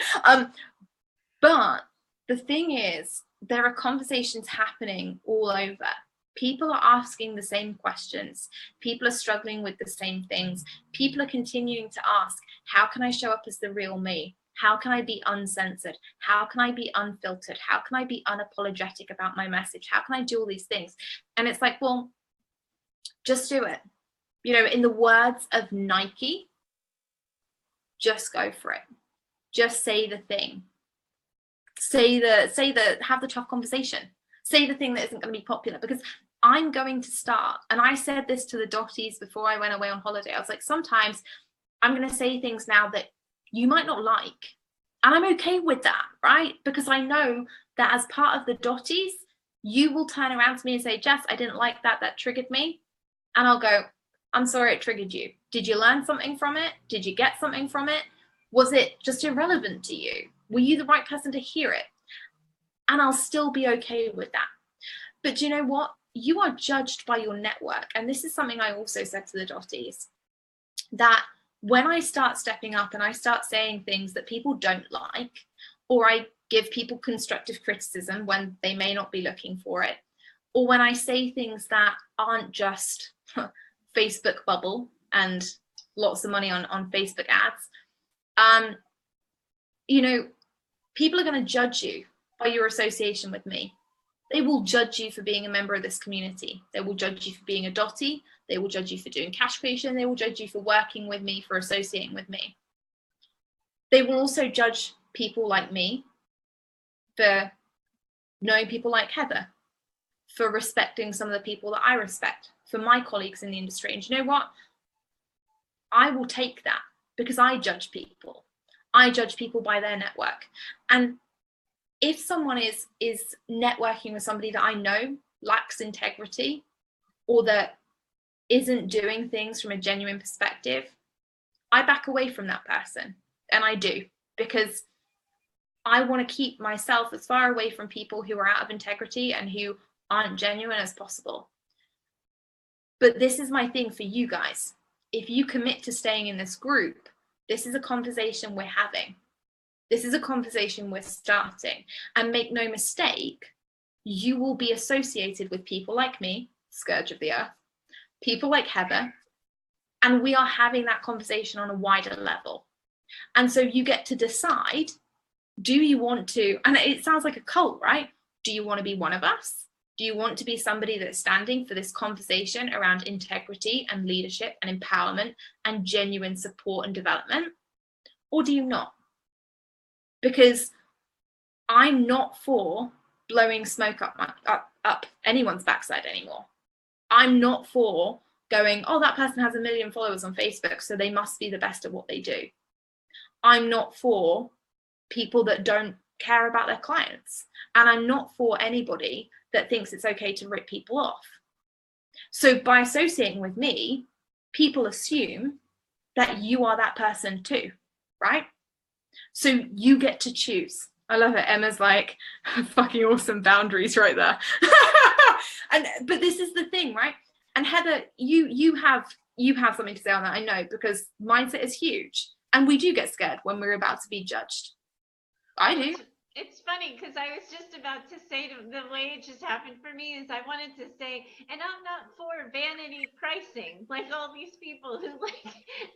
But the thing is, there are conversations happening all over. People are asking the same questions. People are struggling with the same things. People are continuing to ask, how can I show up as the real me? How can I be uncensored? How can I be unfiltered? How can I be unapologetic about my message? How can I do all these things? And it's like, well, just do it. You know, in the words of Nike, just go for it. Just say the thing. Have the tough conversation. Say the thing that isn't going to be popular, because I'm going to start. And I said this to the Dotties before I went away on holiday. I was like, sometimes I'm going to say things now that you might not like. And I'm okay with that, right? Because I know that as part of the Dotties, you will turn around to me and say, Jess, I didn't like that. That triggered me. And I'll go, I'm sorry it triggered you. Did you learn something from it? Did you get something from it? Was it just irrelevant to you? Were you the right person to hear it? And I'll still be okay with that. But do you know what? You are judged by your network. And this is something I also said to the Dotties, that when I start stepping up and I start saying things that people don't like, or I give people constructive criticism when they may not be looking for it, or when I say things that aren't just Facebook bubble and lots of money on Facebook ads, you know, people are going to judge you by your association with me. They will judge you for being a member of this community. They will judge you for being a Dottie. They will judge you for doing cash creation. They will judge you for working with me, for associating with me. They will also judge people like me for knowing people like Heather, for respecting some of the people that I respect, for my colleagues in the industry. And you know what? I will take that, because I judge people. I judge people by their network. And if someone is networking with somebody that I know lacks integrity, or that isn't doing things from a genuine perspective, I back away from that person. And I do, because I want to keep myself as far away from people who are out of integrity and who aren't genuine as possible. But this is my thing for you guys. If you commit to staying in this group, this is a conversation we're having. This is a conversation we're starting. And make no mistake, you will be associated with people like me, Scourge of the Earth, people like Heather, and we are having that conversation on a wider level. And so you get to decide, do you want to, and it sounds like a cult, right? Do you want to be one of us? Do you want to be somebody that's standing for this conversation around integrity and leadership and empowerment and genuine support and development? Or do you not? Because I'm not for blowing smoke up anyone's backside anymore. I'm not for going, oh, that person has 1 million followers on Facebook, so they must be the best at what they do. I'm not for people that don't care about their clients. And I'm not for anybody that thinks it's okay to rip people off. So by associating with me, people assume that you are that person too, right? So you get to choose. I love it. Emma's like, fucking awesome boundaries right there. But this is the thing, right? And Heather, you have something to say on that, I know, because mindset is huge. And we do get scared when we're about to be judged. I do. It's funny because I was just about to say, the way it just happened for me is I wanted to say, and I'm not for vanity pricing, like all these people who like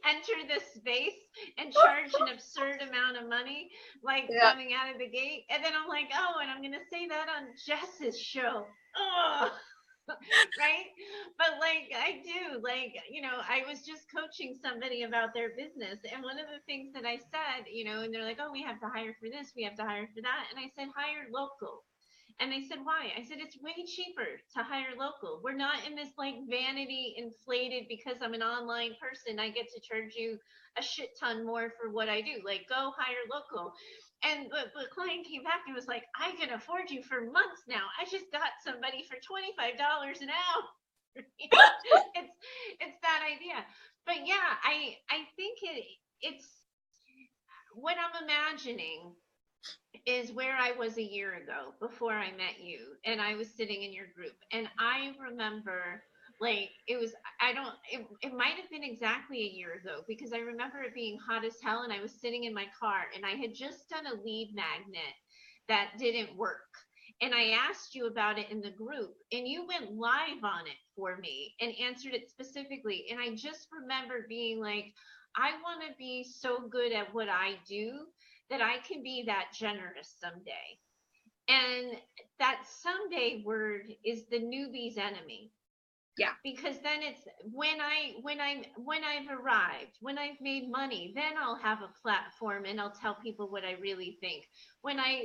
enter this space and charge an absurd amount of money, like coming out of the gate. And then I'm like, oh, and I'm going to say that on Jess's show. Oh. right? But like I do, like, I was just coaching somebody about their business. And one of the things that I said, and they're like, oh, we have to hire for this, we have to hire for that. And I said, hire local. And they said, why? I said, it's way cheaper to hire local. We're not in this like vanity inflated because I'm an online person. I get to charge you a shit ton more for what I do. Like, go hire local. And the client came back and was like, I can afford you for months now. I just got somebody for $25 an hour. It's that idea. But yeah, I think it's what I'm imagining is where I was a year ago before I met you, and I was sitting in your group. And I remember, like, it might have been exactly a year ago, because I remember it being hot as hell and I was sitting in my car and I had just done a lead magnet that didn't work. And I asked you about it in the group, and you went live on it for me and answered it specifically. And I just remember being like, I want to be so good at what I do that I can be that generous someday. And that someday word is the newbie's enemy. Yeah. Because then it's when I've arrived, when I've made money, then I'll have a platform and I'll tell people what I really think. When my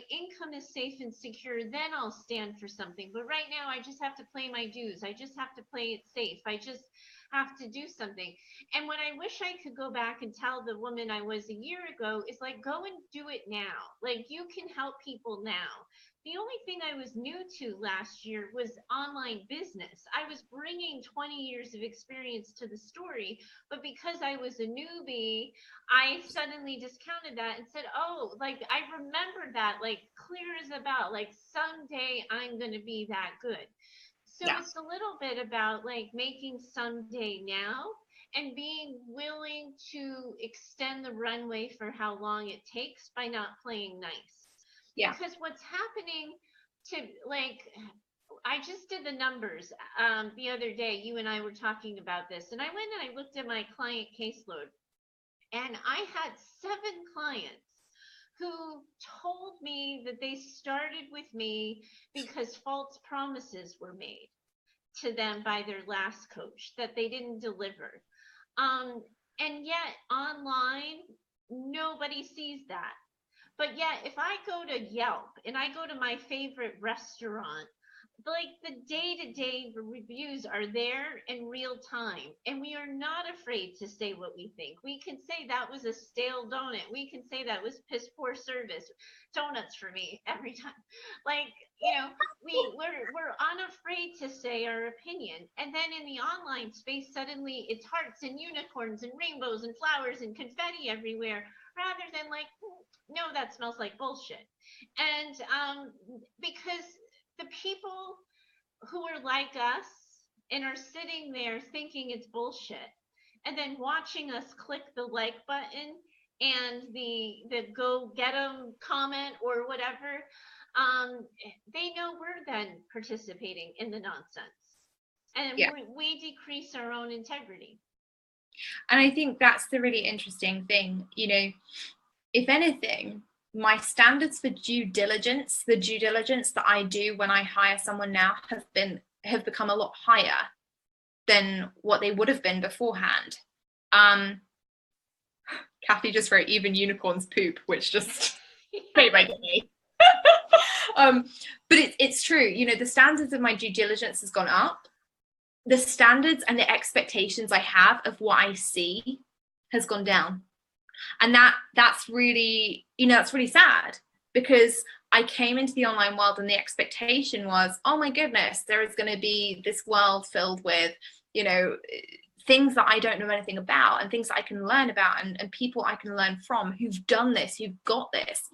income is safe and secure, then I'll stand for something. But right now I just have to play my dues. I just have to play it safe. I just have to do something. And what I wish I could go back and tell the woman I was a year ago is like, go and do it now. Like, you can help people now. The only thing I was new to last year was online business. I was bringing 20 years of experience to the story, but because I was a newbie, I suddenly discounted that and said, oh, like, I remember that, like, clear as a bell, like, someday I'm going to be that good. So Yeah. it's a little bit about like making someday now and being willing to extend the runway for how long it takes by not playing nice. Yeah. Because what's happening to, like, I just did the numbers the other day. You and I were talking about this, and I went and I looked at my client caseload, and I had 7 clients who told me that they started with me because false promises were made to them by their last coach that they didn't deliver. Um, and yet online, nobody sees that. But yet, if I go to Yelp and I go to my favorite restaurant, like, the day-to-day reviews are there in real time, and we are not afraid to say what we think. We can say that was a stale donut. We can say that was piss poor service. Donuts for me every time. Like, we're unafraid to say our opinion. And then in the online space, suddenly it's hearts and unicorns and rainbows and flowers and confetti everywhere, rather than like, no, that smells like bullshit. And because the people who are like us and are sitting there thinking it's bullshit, and then watching us click the like button and the go get them comment or whatever, they know we're then participating in the nonsense, and Yeah. we decrease our own integrity. And I think that's the really interesting thing. If anything, my standards for due diligence, the due diligence that I do when I hire someone now have become a lot higher than what they would have been beforehand. Kathy just wrote even unicorns poop, which just made my day. But it's true. The standards of my due diligence has gone up. The standards and the expectations I have of what I see has gone down. And that's really, that's really sad, because I came into the online world and the expectation was, oh my goodness, there is going to be this world filled with, things that I don't know anything about, and things that I can learn about, and people I can learn from who've done this, who've got this,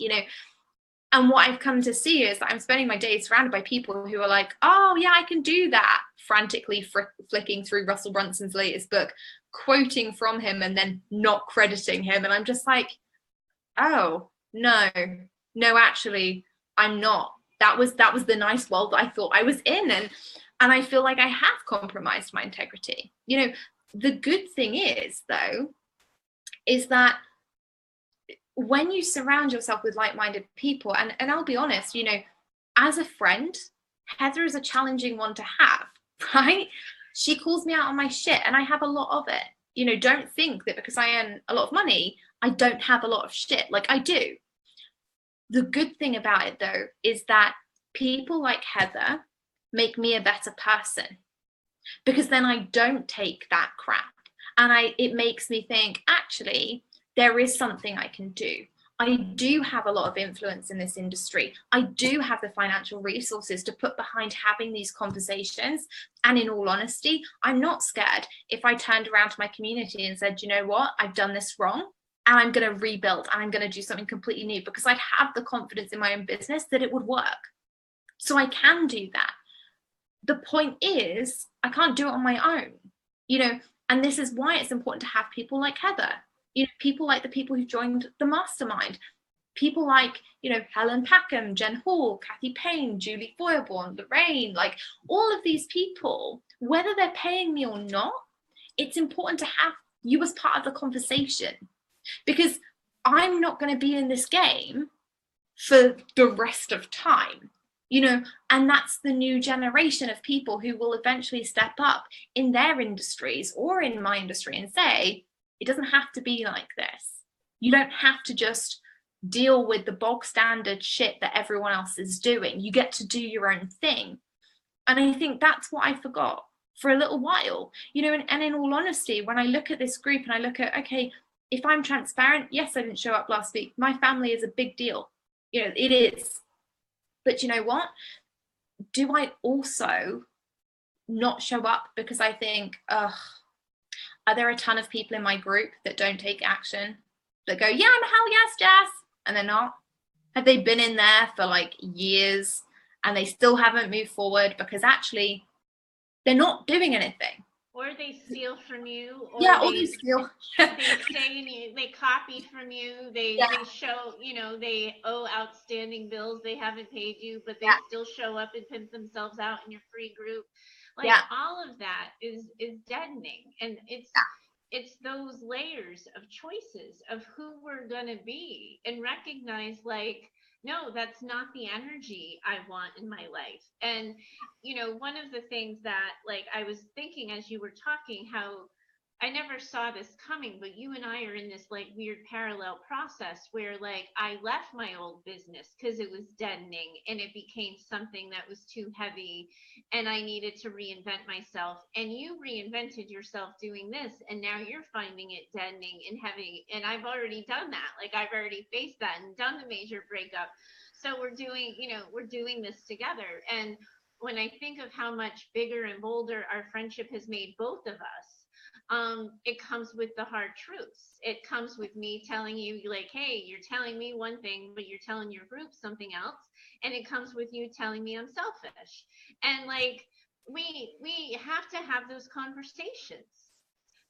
And what I've come to see is that I'm spending my days surrounded by people who are like, oh yeah, I can do that, frantically flicking through Russell Brunson's latest book, quoting from him and then not crediting him. And I'm just like, oh, no, actually, I'm not. That was the nice world that I thought I was in. And I feel like I have compromised my integrity. The good thing is, though, is that when you surround yourself with like-minded people, and I'll be honest, as a friend, Heather is a challenging one to have, right? She calls me out on my shit and I have a lot of it. You know, don't think that because I earn a lot of money, I don't have a lot of shit. Like, I do. The good thing about it though is that people like Heather make me a better person, because then I don't take that crap, and it makes me think, actually there is something I can do. I do have a lot of influence in this industry. I do have the financial resources to put behind having these conversations. And in all honesty, I'm not scared if I turned around to my community and said, you know what, I've done this wrong and I'm going to rebuild and I'm going to do something completely new, because I'd have the confidence in my own business that it would work. So I can do that. The point is, I can't do it on my own, you know, and this is why it's important to have people like Heather, you know, people like the people who joined the mastermind, people like, you know, Helen Packham, Jen Hall, Kathy Payne, Julie Feuerborn, Lorraine, like all of these people, whether they're paying me or not, it's important to have you as part of the conversation, because I'm not going to be in this game for the rest of time, you know, and that's the new generation of people who will eventually step up in their industries or in my industry and say, it doesn't have to be like this. You don't have to just deal with the bog standard shit that everyone else is doing. You get to do your own thing. And I think that's what I forgot for a little while, you know, and in all honesty, when I look at this group and I look at, okay, if I'm transparent, yes, I didn't show up last week. My family is a big deal. You know, it is. But you know what? Do I also not show up because I think, ugh, are there a ton of people in my group that don't take action, that go, yeah, I'm a hell yes, Jess, and they're not? Have they been in there for like years and they still haven't moved forward because actually they're not doing anything? Or they steal from you, or Yeah, all these steal. they stay in you, they copy from you, they show, you know, they owe outstanding bills they haven't paid you, but they still show up and pimp themselves out in your free group. Like all of that is deadening, and it's those layers of choices of who we're gonna be, and recognize like, no, that's not the energy I want in my life. And you know, one of the things that like I was thinking as you were talking, how I never saw this coming, but you and I are in this like weird parallel process where like I left my old business because it was deadening and it became something that was too heavy and I needed to reinvent myself. And you reinvented yourself doing this, and now you're finding it deadening and heavy. And I've already done that. Like I've already faced that and done the major breakup. So we're doing, you know, we're doing this together. And when I think of how much bigger and bolder our friendship has made both of us, it comes with the hard truths. It comes with me telling you, like, hey, you're telling me one thing, but you're telling your group something else. And it comes with you telling me I'm selfish. And like, we have to have those conversations,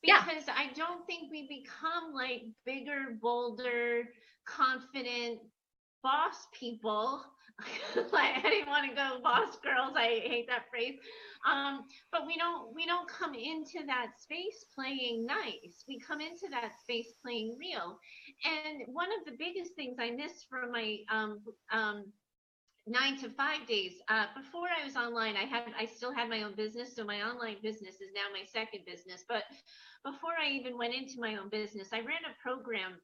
because I don't think we become like bigger, bolder, confident boss people. Like I didn't want to go boss girls. I hate that phrase. But we don't come into that space playing nice. We come into that space playing real. And one of the biggest things I missed from my 9 to 5 days. Before I was online, I still had my own business, so my online business is now my second business. But before I even went into my own business, I ran a program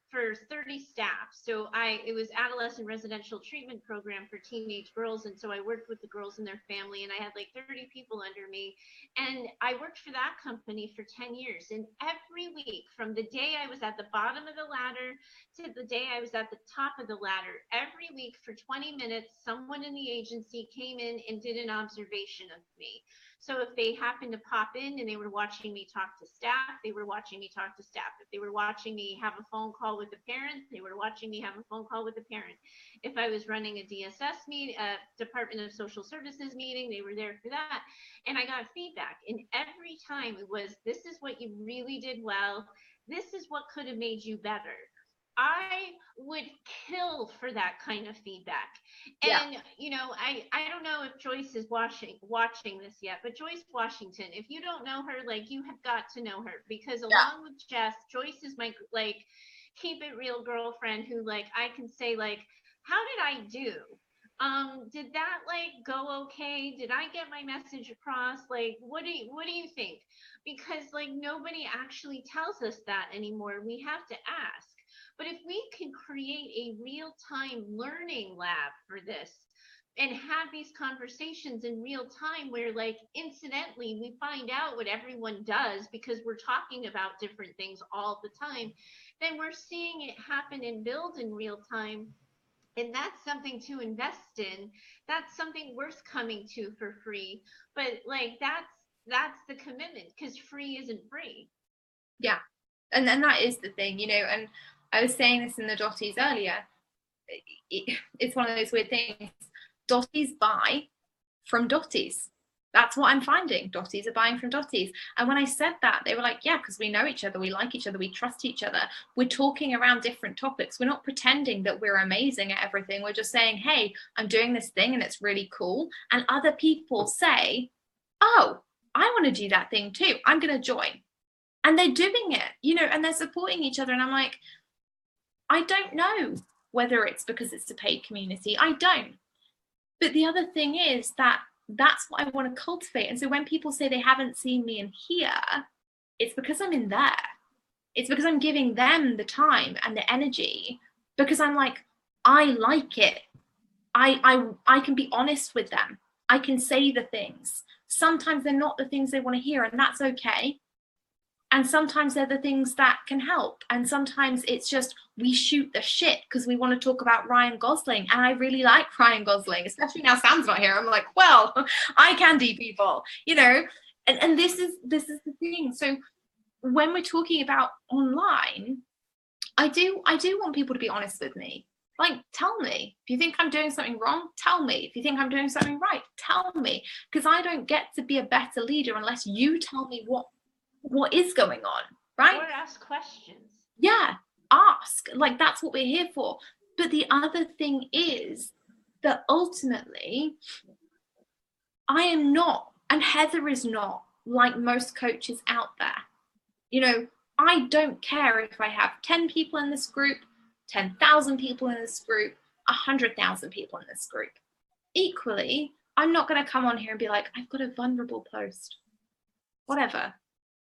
for 30 staff. So it was adolescent residential treatment program for teenage girls. And so I worked with the girls and their family, and I had like 30 people under me. And I worked for that company for 10 years. And every week, from the day I was at the bottom of the ladder to the day I was at the top of the ladder, every week for 20 minutes, someone in the agency came in and did an observation of me. So if they happened to pop in and they were watching me talk to staff, they were watching me talk to staff. If they were watching me have a phone call with a parent, they were watching me have a phone call with a parent. If I was running a DSS meeting, a Department of Social Services meeting, they were there for that. And I got feedback. And every time it was, this is what you really did well. This is what could have made you better. I would kill for that kind of feedback. And you know, I don't know if Joyce is watching this yet, but Joyce Washington, if you don't know her, like you have got to know her, because along with Jess, Joyce is my like keep it real girlfriend who like I can say like, how did I do? Did that like go okay? Did I get my message across? Like, what do you think? Because like nobody actually tells us that anymore. We have to ask. But if we can create a real-time learning lab for this and have these conversations in real time where like incidentally we find out what everyone does because we're talking about different things all the time, then we're seeing it happen and build in real time, and that's something to invest in. That's something worth coming to for free. But like that's the commitment, because free isn't free. Yeah. And then that is the thing, and I was saying this in the Dotties earlier. It's one of those weird things. Dotties buy from Dotties. That's what I'm finding. Dotties are buying from Dotties. And when I said that, they were like, yeah, because we know each other, we like each other, we trust each other. We're talking around different topics. We're not pretending that we're amazing at everything. We're just saying, hey, I'm doing this thing and it's really cool. And other people say, oh, I want to do that thing too. I'm going to join. And they're doing it, and they're supporting each other. And I'm like, I don't know whether it's because it's a paid community. I don't. But the other thing is that that's what I want to cultivate. And so when people say they haven't seen me in here, it's because I'm in there. It's because I'm giving them the time and the energy, because I'm like, I like it. I can be honest with them. I can say the things. Sometimes they're not the things they want to hear, and that's okay. And sometimes they're the things that can help. And sometimes it's just we shoot the shit because we want to talk about Ryan Gosling. And I really like Ryan Gosling, especially now Sam's not here. I'm like, well, eye candy people, and this is the thing. So when we're talking about online, I do want people to be honest with me. Like, tell me. If you think I'm doing something wrong, tell me. If you think I'm doing something right, tell me. Because I don't get to be a better leader unless you tell me what is going on, right? Or ask questions. Yeah, ask. Like, that's what we're here for. But the other thing is that ultimately, I am not, and Heather is not, like most coaches out there. I don't care if I have 10 people in this group, 10,000 people in this group, 100,000 people in this group. Equally, I'm not going to come on here and be like, I've got a vulnerable post. Whatever.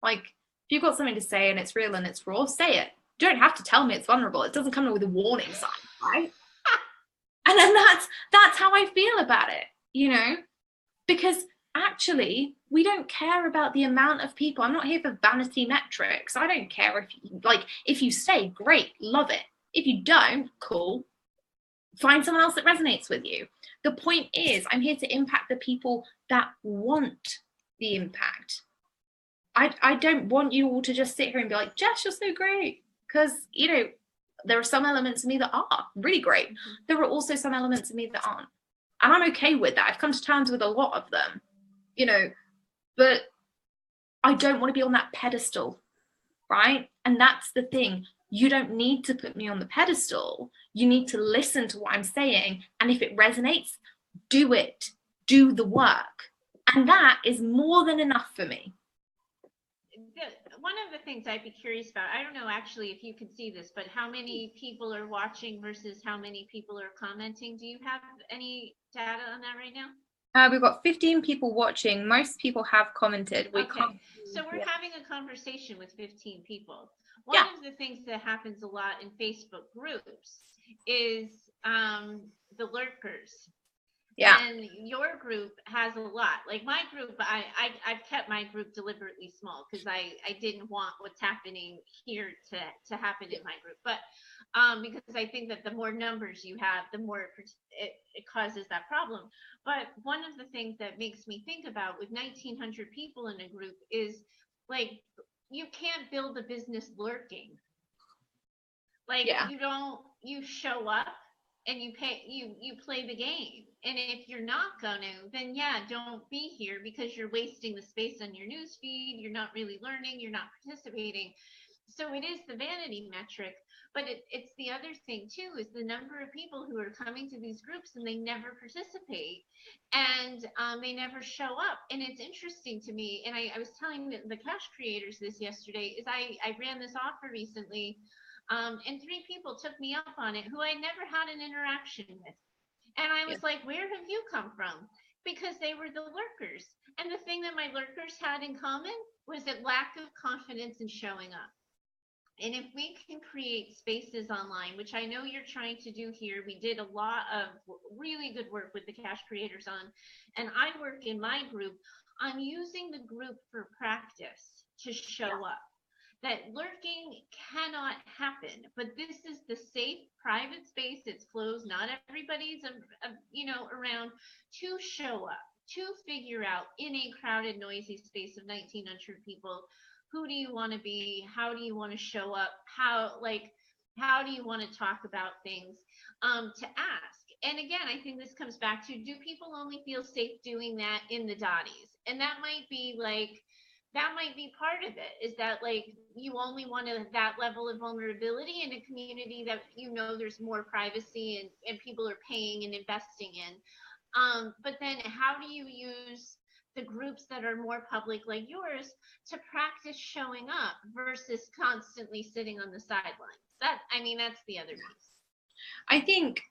Like, if you've got something to say and it's real and it's raw, say it. You don't have to tell me it's vulnerable. It doesn't come with a warning sign, right? And then that's how I feel about it, because actually we don't care about the amount of people. I'm not here for vanity metrics. I don't care if you stay, great, love it. If you don't, cool. Find someone else that resonates with you. The point is, I'm here to impact the people that want the impact. I don't want you all to just sit here and be like, Jess, you're so great. Because, there are some elements of me that are really great. Mm-hmm. There are also some elements of me that aren't. And I'm okay with that. I've come to terms with a lot of them, but I don't want to be on that pedestal, right? And that's the thing. You don't need to put me on the pedestal. You need to listen to what I'm saying. And if it resonates, do it. Do the work. And that is more than enough for me. One of the things I'd be curious about, I don't know actually if you can see this, but how many people are watching versus how many people are commenting? Do you have any data on that right now? We've got 15 people watching. Most people have commented. Okay, so we're having a conversation with 15 people. One of the things that happens a lot in Facebook groups is the lurkers. Yeah. And your group has a lot. Like my group, I've kept my group deliberately small because I didn't want what's happening here to happen in my group. But because I think that the more numbers you have, the more it causes that problem. But one of the things that makes me think about with 1,900 people in a group is like, you can't build a business lurking. Like you show up and you play the game. And if you're not gonna, then don't be here because you're wasting the space on your news feed. You're not really learning. You're not participating. So it is the vanity metric, but it's the other thing too, is the number of people who are coming to these groups and they never participate and they never show up. And it's interesting to me. And I was telling the cash creators this yesterday, is I ran this offer recently. And 3 people took me up on it who I never had an interaction with. And I was like, where have you come from? Because they were the lurkers. And the thing that my lurkers had in common was that lack of confidence in showing up. And if we can create spaces online, which I know you're trying to do here, we did a lot of really good work with the Cash Creators on, and I work in my group on using the group for practice to show up. That lurking cannot happen, but this is the safe private space. It's closed. Not everybody's, around to show up, to figure out in a crowded, noisy space of 1,900 people, who do you want to be? How do you want to show up? How do you want to talk about things? To ask. And again, I think this comes back to, do people only feel safe doing that in the Dotties? And that might be part of it, is that like you only want that level of vulnerability in a community that there's more privacy and people are paying and investing in. But then how do you use the groups that are more public like yours to practice showing up versus constantly sitting on the sidelines? That's the other piece. I think,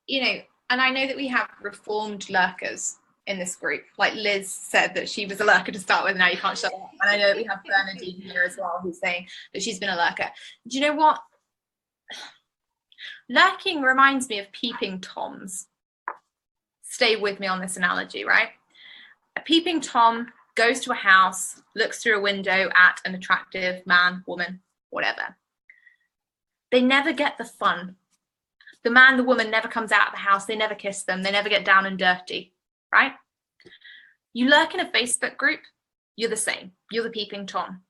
and I know that we have reformed lurkers in this group. Like Liz said that she was a lurker to start with, now you can't shut up. And I know that we have Bernadine here as well, who's saying that she's been a lurker. Do you know what? Lurking reminds me of peeping Toms. Stay with me on this analogy, right? A peeping Tom goes to a house, looks through a window at an attractive man, woman, whatever. They never get the fun. The man, the woman never comes out of the house. They never kiss them. They never get down and dirty, right? You lurk in a Facebook group, you're the same. You're the peeping Tom.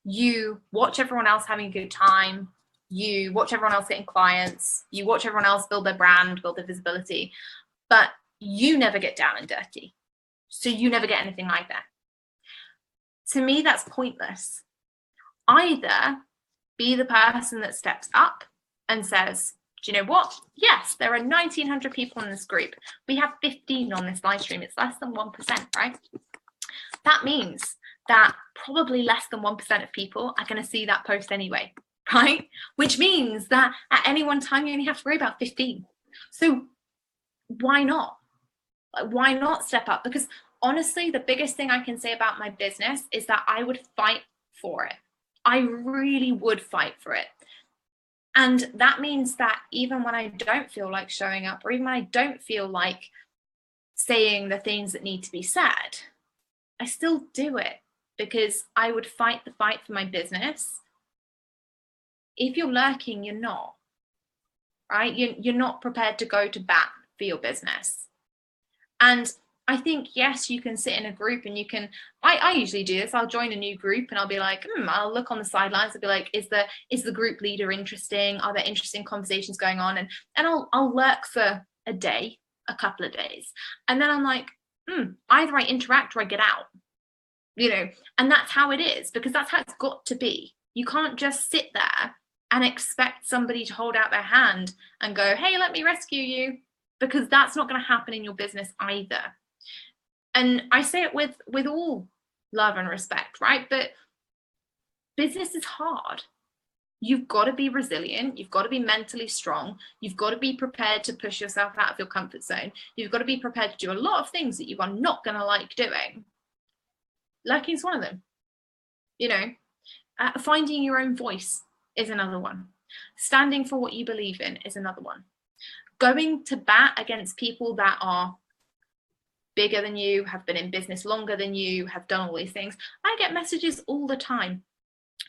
You watch everyone else having a good time. You watch everyone else getting clients. You watch everyone else build their brand, build their visibility. But you never get down and dirty. So you never get anything like that. To me, that's pointless. Either be the person that steps up and says, do you know what? Yes, there are 1,900 people in this group. We have 15 on this live stream. It's less than 1%, right? That means that probably less than 1% of people are going to see that post anyway, right? Which means that at any one time, you only have to worry about 15. So why not? Why not step up? Because honestly, the biggest thing I can say about my business is that I would fight for it. I really would fight for it. And that means that even when I don't feel like showing up, or even when I don't feel like saying the things that need to be said, I still do it because I would fight the fight for my business. If you're lurking, you're not, right? You're not prepared to go to bat for your business. And I think, yes, you can sit in a group and you can, I usually do this. I'll join a new group and I'll be like, I'll look on the sidelines. I'll be like, is the group leader interesting? Are there interesting conversations going on? And I'll lurk for a day, a couple of days. And then I'm like, either I interact or I get out, and that's how it is, because that's how it's got to be. You can't just sit there and expect somebody to hold out their hand and go, hey, let me rescue you, because that's not going to happen in your business either. And I say it with all love and respect, right? But business is hard. You've got to be resilient. You've got to be mentally strong. You've got to be prepared to push yourself out of your comfort zone. You've got to be prepared to do a lot of things that you are not going to like doing. Lurking is one of them. Finding your own voice is another one. Standing for what you believe in is another one. Going to bat against people that are bigger than you, have been in business longer than you, have done all these things. I get messages all the time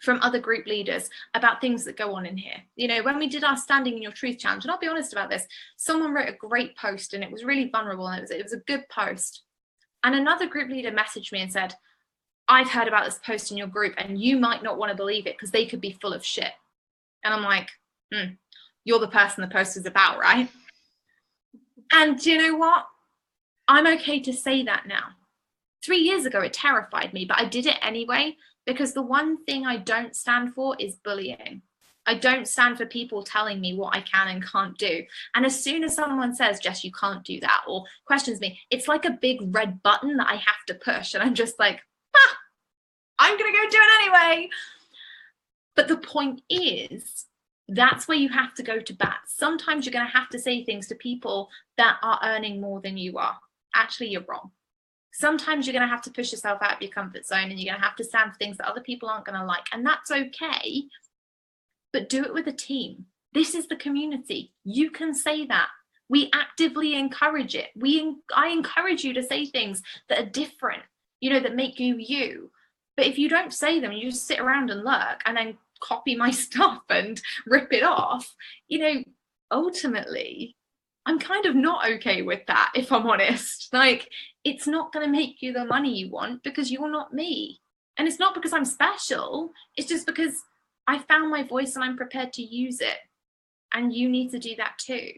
from other group leaders about things that go on in here. When we did our Standing in Your Truth challenge, and I'll be honest about this, someone wrote a great post and it was really vulnerable and it was a good post. And another group leader messaged me and said, I've heard about this post in your group and you might not want to believe it because they could be full of shit. And I'm like, you're the person the post is about, right? And do you know what? I'm okay to say that now. 3 years ago, it terrified me, but I did it anyway, because the one thing I don't stand for is bullying. I don't stand for people telling me what I can and can't do. And as soon as someone says, Jess, you can't do that, or questions me, it's like a big red button that I have to push. And I'm just like, I'm going to go do it anyway. But the point is, That's where you have to go to bat. Sometimes you're going to have to say things to people that are earning more than you are. Actually, you're wrong. Sometimes you're going to have to push yourself out of your comfort zone, and you're going to have to stand for things that other people aren't going to like. And that's okay, but do it with a team. This is the community. You can say that. We actively encourage it. I encourage you to say things that are different, that make you you. But if you don't say them, you just sit around and lurk and then copy my stuff and rip it off, ultimately, I'm kind of not okay with that, if I'm honest. Like, it's not going to make you the money you want because you're not me. And it's not because I'm special. It's just because I found my voice and I'm prepared to use it. And you need to do that too.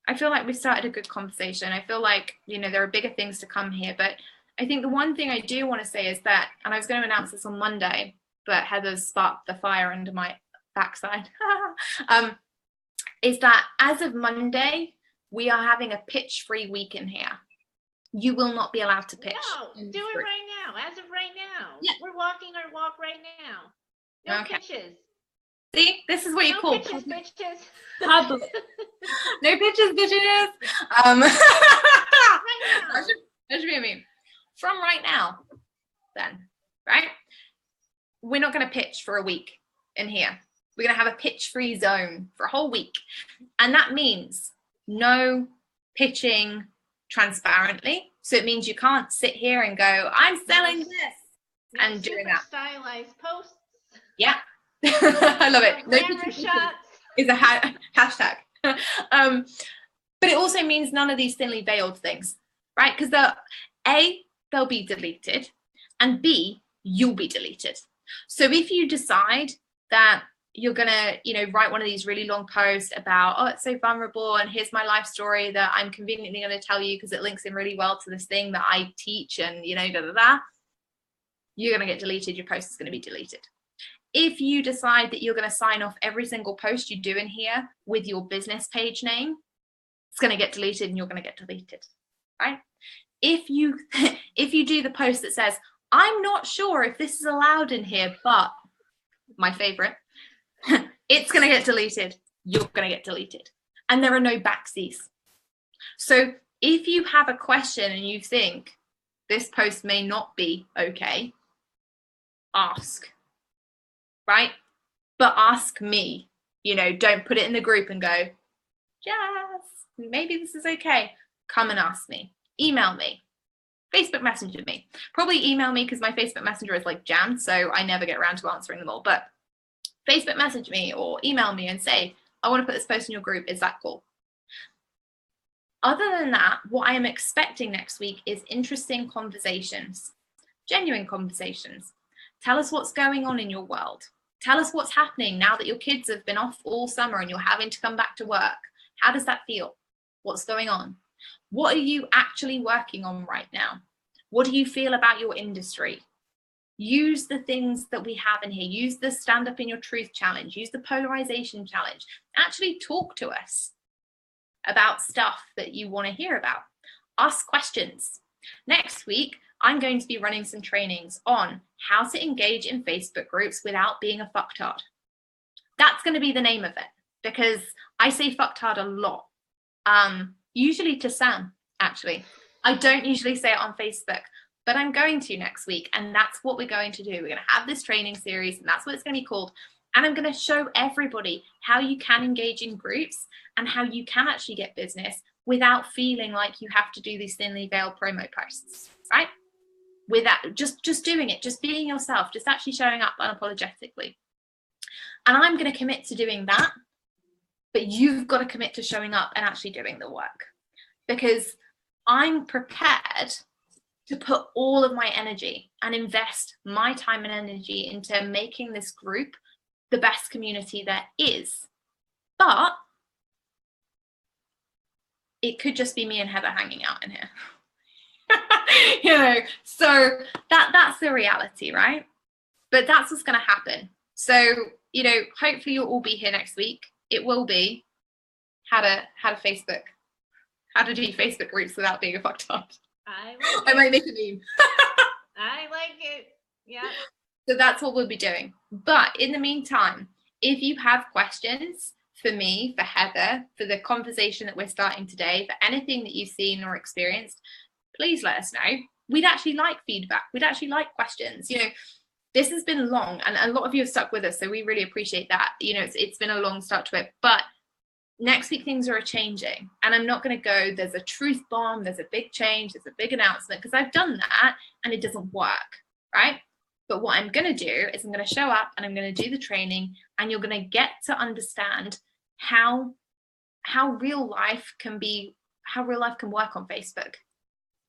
I feel like we started a good conversation. I feel like, there are bigger things to come here. But I think the one thing I do want to say is that, and I was going to announce this on Monday, but Heather's sparked the fire under my backside, is that as of Monday, we are having a pitch-free week in here. You will not be allowed to pitch. No, do it right now. As of right now. Yeah. We're walking our walk right now. No pitches. See, this is what you call pitches, bitches. Public. No pitches, bitches. Right now. That should be a meme. From right now, then, right? We're not going to pitch for a week in here. We're going to have a pitch-free zone for a whole week. And that means no pitching transparently. So it means you can't sit here and go, I'm selling this and doing that. Stylized posts. Yeah. I love it. No Camera shots. Is a hashtag. But it also means none of these thinly veiled things, right? Because they'll be deleted, and B, you'll be deleted. So if you decide that you're gonna, write one of these really long posts about, oh, it's so vulnerable, and here's my life story that I'm conveniently going to tell you because it links in really well to this thing that I teach, and you're going to get deleted. Your post is going to be deleted. If you decide that you're going to sign off every single post you do in here with your business page name, it's going to get deleted, and you're going to get deleted, right? If you do the post that says, I'm not sure if this is allowed in here, but my favorite, it's going to get deleted. You're going to get deleted. And there are no backsies. So if you have a question and you think this post may not be okay, ask, right? But ask me, don't put it in the group and go, Jazz, maybe this is okay. Come and ask me. Email me. Facebook Messenger me. Probably email me because my Facebook Messenger is like jammed, so I never get around to answering them all. But Facebook message me or email me and say, I want to put this post in your group. Is that cool? Other than that, what I am expecting next week is interesting conversations, genuine conversations. Tell us what's going on in your world. Tell us what's happening now that your kids have been off all summer and you're having to come back to work. How does that feel? What's going on? What are you actually working on right now? What do you feel about your industry? Use the things that we have in here. Use the Stand Up in Your Truth challenge. Use the polarization challenge. Actually talk to us about stuff that you want to hear about. Ask questions. Next week, I'm going to be running some trainings on how to engage in Facebook groups without being a fucktard. That's going to be the name of it because I say fucktard a lot. Usually to Sam, actually. I don't usually say it on Facebook, but I'm going to next week, and that's what we're going to do. We're going to have this training series, and that's what it's going to be called. And I'm going to show everybody how you can engage in groups and how you can actually get business without feeling like you have to do these thinly veiled promo posts, right? Without just doing it, just being yourself, just actually showing up unapologetically. And I'm going to commit to doing that, but you've got to commit to showing up and actually doing the work, because I'm prepared to put all of my energy and invest my time and energy into making this group the best community there is. But it could just be me and Heather hanging out in here. So that's the reality, right? But that's what's going to happen. So, hopefully you'll all be here next week. It will be how to do Facebook groups without being a fucktard. I might make a meme. I like it. Yeah. So that's what we'll be doing. But in the meantime, if you have questions for me, for Heather, for the conversation that we're starting today, for anything that you've seen or experienced, please let us know. We'd actually like feedback. We'd actually like questions. You know, this has been long and a lot of you have stuck with us, so we really appreciate that. You know, it's been a long start to it, but next week things are changing, and I'm not going to go, there's a truth bomb, there's a big change, there's a big announcement, because I've done that and it doesn't work, right? But what I'm going to do is I'm going to show up and I'm going to do the training, and you're going to get to understand how real life can work on Facebook.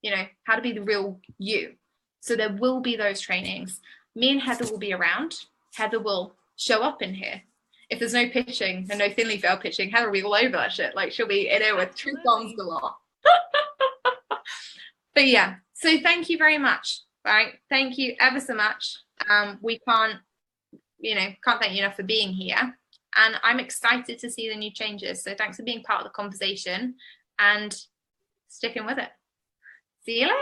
You know, how to be the real you. So there will be those trainings. Me and Heather will be around. Heather will show up in here. If there's no pitching and no thinly veiled pitching, Heather will be all over that shit. Like, she'll be in here with truth bombs galore. But yeah, so thank you very much. Right? Thank you ever so much. We can't thank you enough for being here. And I'm excited to see the new changes. So thanks for being part of the conversation and sticking with it. See you later.